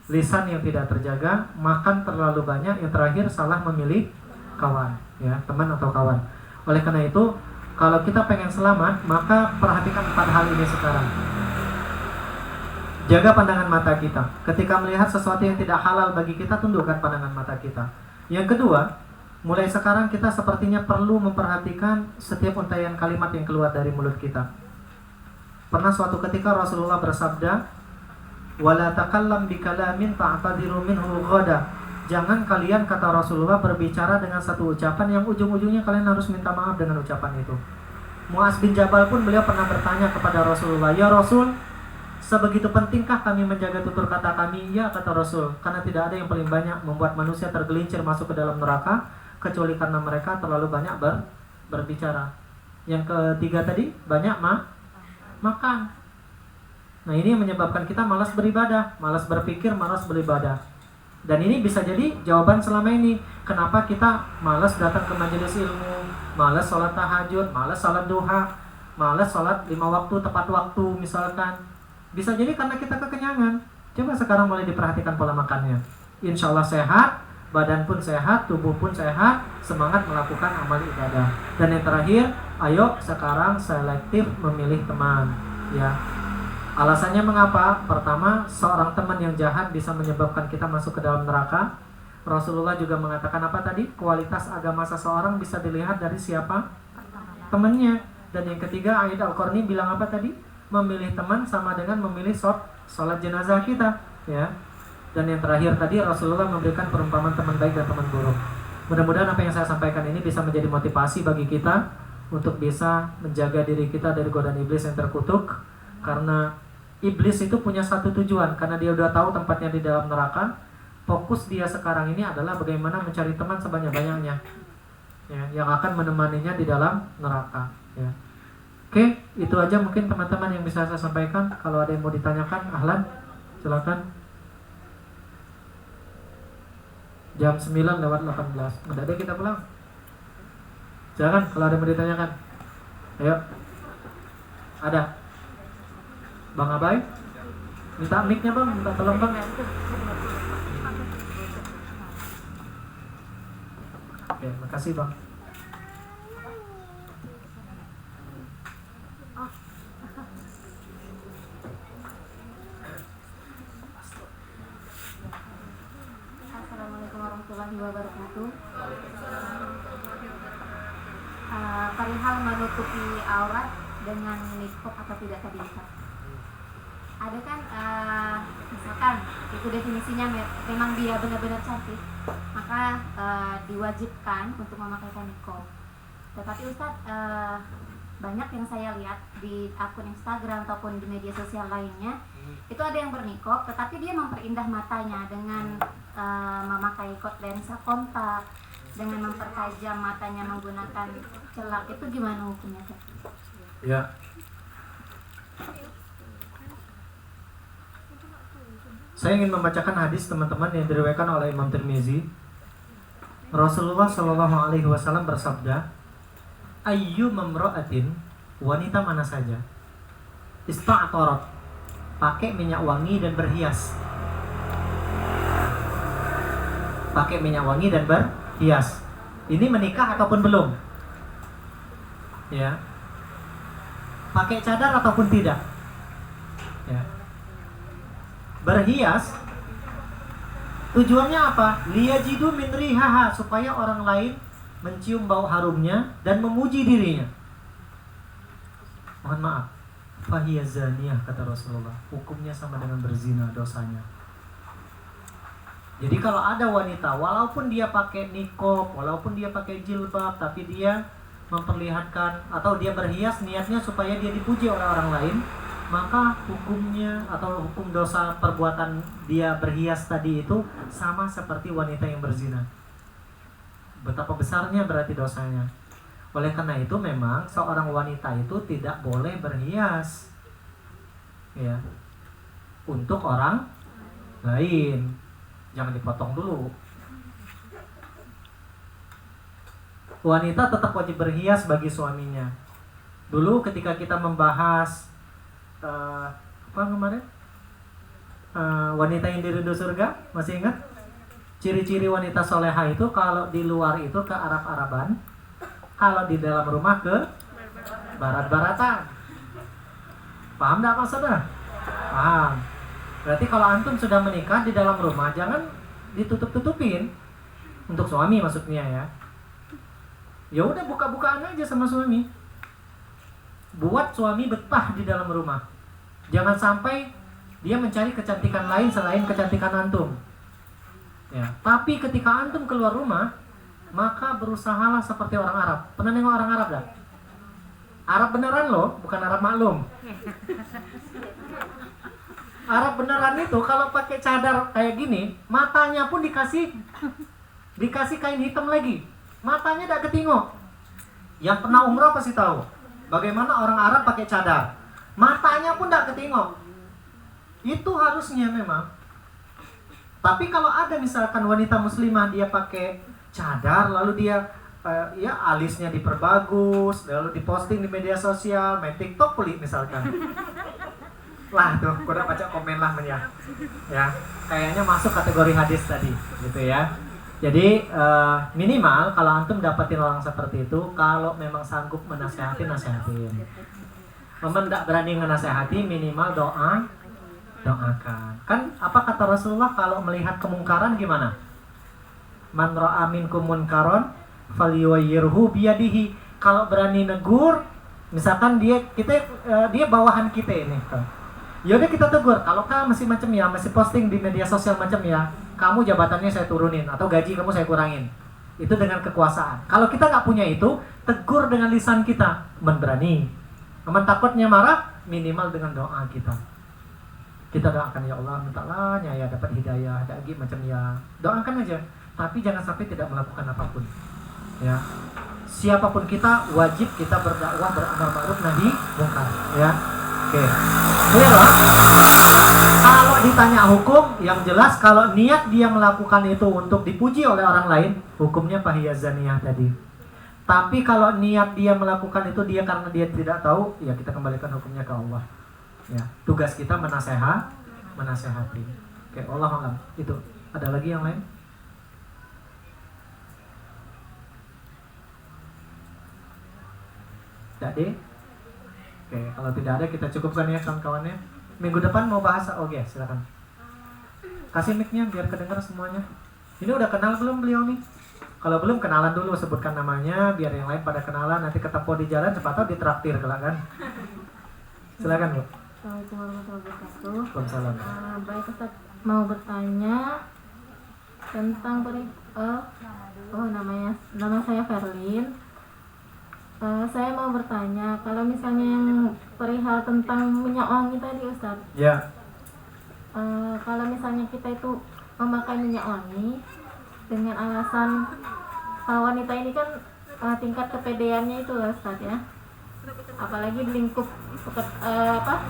lisan yang tidak terjaga, makan terlalu banyak, yang terakhir salah memilih kawan, ya, teman atau kawan. Oleh karena itu, kalau kita pengen selamat, maka perhatikan 4 hal ini sekarang. Jaga pandangan mata kita. Ketika melihat sesuatu yang tidak halal bagi kita, tundukkan pandangan mata kita. Yang kedua, mulai sekarang kita sepertinya perlu memperhatikan setiap untaian kalimat yang keluar dari mulut kita. Pernah suatu ketika Rasulullah bersabda, "Wala takallam bikalamin ta'tadiru minhu ghada." Jangan kalian, kata Rasulullah, berbicara dengan satu ucapan yang ujung-ujungnya kalian harus minta maaf dengan ucapan itu. Mu'adz bin Jabal pun beliau pernah bertanya kepada Rasulullah, "Ya Rasul, sebegitu pentingkah kami menjaga tutur kata kami?" "Ya," kata Rasul, "karena tidak ada yang paling banyak membuat manusia tergelincir masuk ke dalam neraka kecuali karena mereka terlalu banyak berbicara." Yang ketiga tadi, banyak makan. Nah, ini yang menyebabkan kita malas beribadah, malas berpikir, malas beribadah. Dan ini bisa jadi jawaban selama ini kenapa kita malas datang ke majelis ilmu, malas sholat tahajud, malas sholat duha, malas sholat 5 waktu tepat waktu misalkan. Bisa jadi karena kita kekenyangan. Coba sekarang mulai diperhatikan pola makannya. Insya Allah sehat, badan pun sehat, tubuh pun sehat, semangat melakukan amal ibadah. Dan yang terakhir, ayo sekarang selektif memilih teman, ya. Alasannya mengapa? Pertama, seorang teman yang jahat bisa menyebabkan kita masuk ke dalam neraka. Rasulullah juga mengatakan apa tadi? Kualitas agama seseorang bisa dilihat dari siapa? Temannya. Dan yang ketiga, Aid Al-Qarni bilang apa tadi? Memilih teman sama dengan memilih sholat jenazah kita, ya. Dan yang terakhir tadi, Rasulullah memberikan perumpamaan teman baik dan teman buruk. Mudah-mudahan apa yang saya sampaikan ini bisa menjadi motivasi bagi kita untuk bisa menjaga diri kita dari godaan iblis yang terkutuk. Karena iblis itu punya satu tujuan, karena dia udah tahu tempatnya di dalam neraka. Fokus dia sekarang ini adalah bagaimana mencari teman sebanyak-banyaknya, ya, yang akan menemaninya di dalam neraka, ya. Oke, itu aja mungkin teman-teman yang bisa saya sampaikan. Kalau ada yang mau ditanyakan, ahlan, silakan. Jam 9:18. Mendadak kita pulang. Silakan kalau ada yang mau ditanyakan. Ayo. Ada. Bang Abai, minta mic-nya bang, minta tolong bang. Oke, makasih bang. Assalamualaikum warahmatullahi wabarakatuh. Perihal menutupi aurat dengan niqab atau tidak tadi Ustaz? Ada kan misalkan itu definisinya memang dia benar-benar cantik, maka diwajibkan untuk memakaikan niqab. Tetapi Ustadz, banyak yang saya lihat di akun Instagram ataupun di media sosial lainnya, itu ada yang berniqab tetapi dia memperindah matanya dengan memakai lensa kontak, dengan mempertajam matanya menggunakan celak. Itu gimana hukumnya? Ya. Saya ingin membacakan hadis teman-teman yang diriwayatkan oleh Imam Tirmizi. Rasulullah Shallallahu Alaihi Wasallam bersabda, "Ayyu mamra'atin, wanita mana saja, ista'tarat, pakai minyak wangi dan berhias, pakai minyak wangi dan berhias. Ini menikah ataupun belum? Ya. Pakai cadar ataupun tidak? Ya. Berhias tujuannya apa? Liyajidu min rihaha, supaya orang lain mencium bau harumnya dan memuji dirinya. Mohon maaf, fahiya zaniyah, kata Rasulullah. Hukumnya sama dengan berzina dosanya. Jadi kalau ada wanita, walaupun dia pakai niqab, walaupun dia pakai jilbab, tapi dia memperlihatkan atau dia berhias niatnya supaya dia dipuji oleh orang lain, maka hukumnya atau hukum dosa perbuatan dia berhias tadi itu sama seperti wanita yang berzina. Betapa besarnya berarti dosanya. Oleh karena itu memang seorang wanita itu tidak boleh berhias, ya, untuk orang lain. Jangan dipotong dulu. Wanita tetap wajib berhias bagi suaminya. Dulu ketika kita membahas apa kemarin, wanita yang dirindu surga, masih ingat? Ciri-ciri wanita soleha itu kalau di luar itu ke Arab-Araban, kalau di dalam rumah ke Barat-Baratan. Paham enggak maksudnya? Paham. Berarti kalau antum sudah menikah di dalam rumah, jangan ditutup-tutupin. Untuk suami maksudnya ya. Ya udah buka-bukaan aja sama suami. Buat suami betah di dalam rumah. Jangan sampai dia mencari kecantikan lain selain kecantikan antum. Ya, tapi ketika antum keluar rumah, maka berusahalah seperti orang Arab. Pernah nengok orang Arab gak? Arab beneran loh, bukan Arab maklum. Arab beneran itu kalau pakai cadar kayak gini, matanya pun dikasih kain hitam lagi. Matanya tidak ketingok. Yang pernah umrah pasti tahu bagaimana orang Arab pakai cadar. Matanya pun tidak ketingok. Itu harusnya memang. Tapi kalau ada misalkan wanita muslimah dia pakai cadar, lalu dia ya alisnya diperbagus, lalu diposting di media sosial, main TikTok pelik misalkan. Lah tuh, udah baca komen lah ya. Kayaknya masuk kategori hadis tadi, gitu ya. Jadi minimal kalau antum dapetin orang seperti itu, kalau memang sanggup nasehatin. Memang tidak berani menasehati, minimal doakan. Kan apa kata Rasulullah kalau melihat kemungkaran gimana? Man ra'a minkum munkaron falyughayyirhu biyadihi. Kalau berani negur, misalkan dia bawahan kita ini. Yaudah kita tegur. Kalau kamu masih macam ya, masih posting di media sosial macam ya, kamu jabatannya saya turunin atau gaji kamu saya kurangin. Itu dengan kekuasaan. Kalau kita nggak punya itu, tegur dengan lisan kita. Berani. Teman takutnya marah, minimal dengan doa kita. Kita doakan ya Allah, mintalah ya dapat hidayah, lagi macam ya. Doakan aja. Tapi jangan sampai tidak melakukan apapun. Ya. Siapapun kita wajib kita berdakwah, beramar ma'ruf nahi mungkar, ya. Oke. Clear lah. Kalau ditanya hukum, yang jelas kalau niat dia melakukan itu untuk dipuji oleh orang lain, hukumnya fahiyaz zaniyah tadi. Tapi kalau niat dia melakukan itu dia karena dia tidak tahu, ya kita kembalikan hukumnya ke Allah. Ya, tugas kita menasehati. Oke, Allah alam. Itu. Ada lagi yang lain? Tidak deh. Oke, kalau tidak ada kita cukupkan ya kawan-kawannya. Minggu depan mau bahas oke, silakan. Kasih mic-nya biar kedengar semuanya. Ini udah kenal belum beliau nih? Kalau belum kenalan dulu, sebutkan namanya biar yang lain pada kenalan, nanti ketemu di jalan cepat tahu ditraktir kelak kan. Silakan, Bu. Assalamualaikum warahmatullahi wabarakatuh. Waalaikumsalam. Baik Ustaz, mau bertanya tentang nama saya Verlin. Saya mau bertanya, kalau misalnya yang perihal tentang minyak wangi tadi Ustaz. Ya. Kalau misalnya kita itu memakai minyak wangi dengan alasan wanita ini kan tingkat kepedeannya itu Ustaz ya. Apalagi di lingkup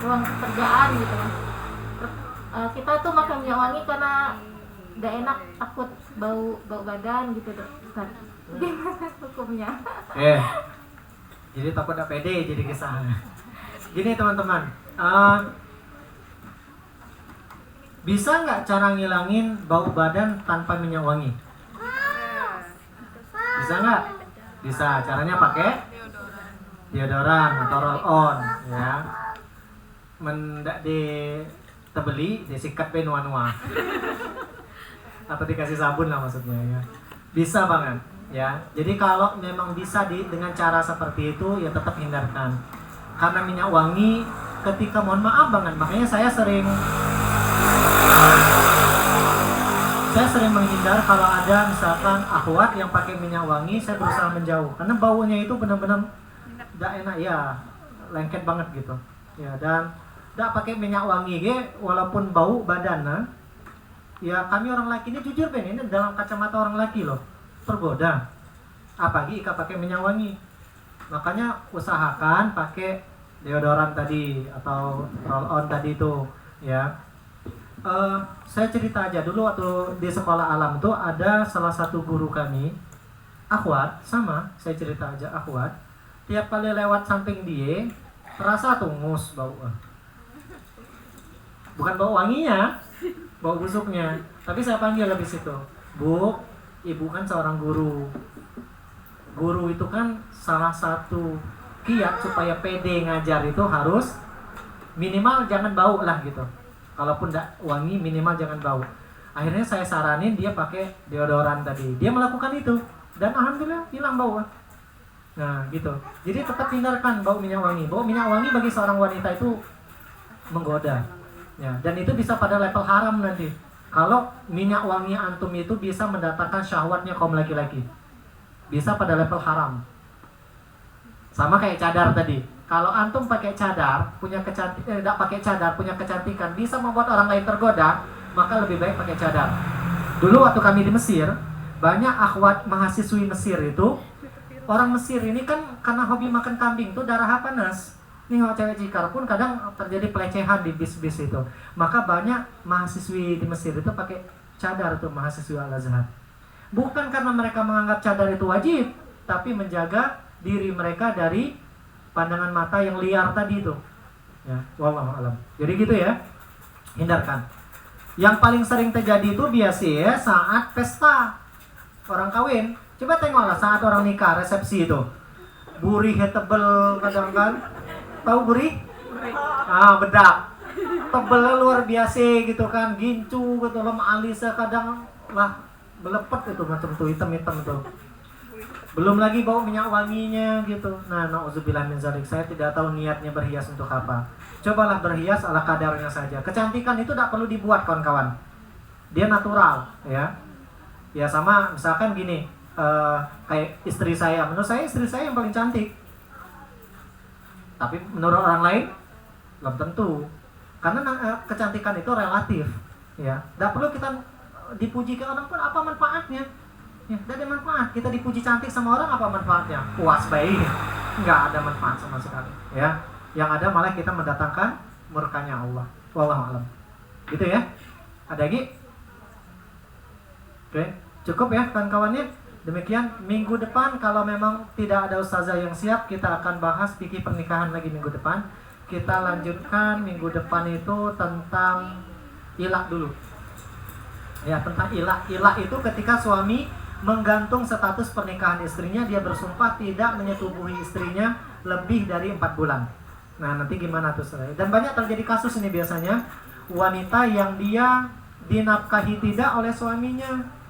ruang pekerjaan gitu. Kita tuh makan minyak wangi karena tidak enak, takut bau badan gitu Ustaz. Gimana hukumnya? Jadi takut gak pede jadi kisah. Gini teman-teman, bisa nggak cara ngilangin bau badan tanpa minyak wangi? Bisa nggak? Bisa. Caranya pakai deodoran atau roll on, ya. Mendak ditebeli, disikat benua-nua. Atau dikasih sabun lah maksudnya ya. Bisa banget. Ya, jadi kalau memang bisa dengan cara seperti itu ya tetap hindarkan. Karena minyak wangi ketika mohon maaf banget, makanya saya sering saya sering menghindar kalau ada misalkan akhwat yang pakai minyak wangi, saya berusaha menjauh karena baunya itu benar-benar tidak enak ya, lengket banget gitu ya. Dan tidak pakai minyak wangi walaupun bau badan ya, kami orang laki ini jujur Ben, ini dalam kacamata orang laki loh, tergoda apalagi jika pakai minyak wangi. Makanya usahakan pakai deodoran tadi atau roll on tadi itu ya. Saya cerita aja dulu waktu di sekolah alam tuh ada salah satu guru kami akhwat, sama saya cerita aja akhwat, tiap kali lewat samping dia terasa tungus bau, bukan bau wanginya, bau busuknya. Tapi saya panggil habis itu, Bu, ibu kan seorang guru. Guru itu kan salah satu kiat supaya pede ngajar itu harus minimal jangan bau lah gitu. Kalaupun tidak wangi minimal jangan bau. Akhirnya saya saranin dia pakai deodoran tadi. Dia melakukan itu dan alhamdulillah hilang bau. Nah gitu. Jadi tetap hindarkan bau minyak wangi. Bau minyak wangi bagi seorang wanita itu menggoda. Ya, dan itu bisa pada level haram nanti. Kalau minyak wangi antum itu bisa mendatangkan syahwatnya kaum laki-laki, bisa pada level haram. Sama kayak cadar tadi. Kalau antum pakai cadar, tidak pakai cadar, punya kecantikan, bisa membuat orang lain tergoda, maka lebih baik pakai cadar. Dulu waktu kami di Mesir, banyak akhwat mahasiswi Mesir itu, orang Mesir ini kan karena hobi makan kambing tuh darah panas. Nengok cewek Cikar pun kadang terjadi pelecehan di bis-bis itu. Maka banyak mahasiswi di Mesir itu pakai cadar tuh, mahasiswi Al-Azhar. Bukan karena mereka menganggap cadar itu wajib, tapi menjaga diri mereka dari pandangan mata yang liar tadi itu. Ya, wallahu alam. Jadi gitu ya. Hindarkan. Yang paling sering terjadi itu biasanya saat pesta orang kawin. Coba tengoklah saat orang nikah, resepsi itu. Burihnya tebel kadang kan. Tahu burih? Bedak. Tebelnya luar biasa gitu kan, gincu gitu, lemah alisnya kadang lah belepet itu macam tuh hitam-hitam tuh. Belum lagi bau minyak wanginya gitu. Nah, nauzubillah min zalik. Saya tidak tahu niatnya berhias untuk apa. Cobalah berhias ala kadarnya saja. Kecantikan itu tidak perlu dibuat kawan-kawan. Dia natural ya. Ya sama misalkan gini, kayak istri saya. Menurut saya istri saya yang paling cantik. Tapi menurut orang lain belum tentu. Karena kecantikan itu relatif ya. Tidak perlu kita dipuji ke orang pun, apa manfaatnya? Ya, tidak ada manfaat. Kita dipuji cantik sama orang, apa manfaatnya? Puas baik. Enggak ada manfaat sama sekali ya. Yang ada malah kita mendatangkan murkanya Allah. Wallahu alam. Gitu ya. Ada lagi? Oke, cukup ya kawan-kawannya. Demikian minggu depan kalau memang tidak ada ustazah yang siap, kita akan bahas fikih pernikahan lagi minggu depan. Kita lanjutkan minggu depan itu tentang ilah dulu. Ya, tentang ilah. Ilah itu ketika suami menggantung status pernikahan istrinya, dia bersumpah tidak menyetubuhi istrinya lebih dari 4 bulan. Nah, nanti gimana tuh saudara? Dan banyak terjadi kasus ini biasanya wanita yang dia dinafkahi tidak oleh suaminya.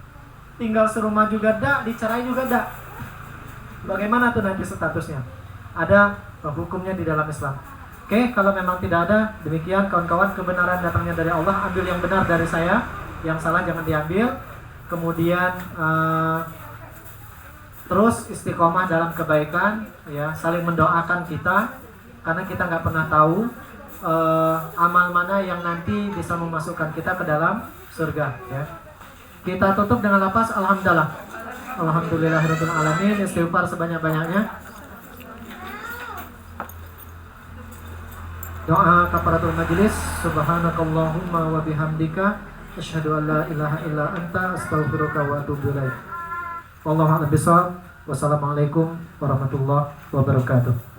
Tinggal serumah juga dak, dicerai juga dak. Bagaimana tuh nanti statusnya? Ada hukumnya di dalam Islam. Oke, kalau memang tidak ada, demikian kawan-kawan, kebenaran datangnya dari Allah. Ambil yang benar dari saya, yang salah jangan diambil. Kemudian terus istiqomah dalam kebaikan, ya, saling mendoakan kita, karena kita nggak pernah tahu amal mana yang nanti bisa memasukkan kita ke dalam surga. Ya. Kita tutup dengan lafaz alhamdulillah. Alhamdulillahirabbil alamin. Istighfar sebanyak-banyaknya. Doa kafaratul majlis. Subhanakallahumma wa bihamdika asyhadu an la ilaha illa anta astaghfiruka wa atubu ilaik. Wallahu a'lam bishawab. Wassalamualaikum warahmatullahi wabarakatuh.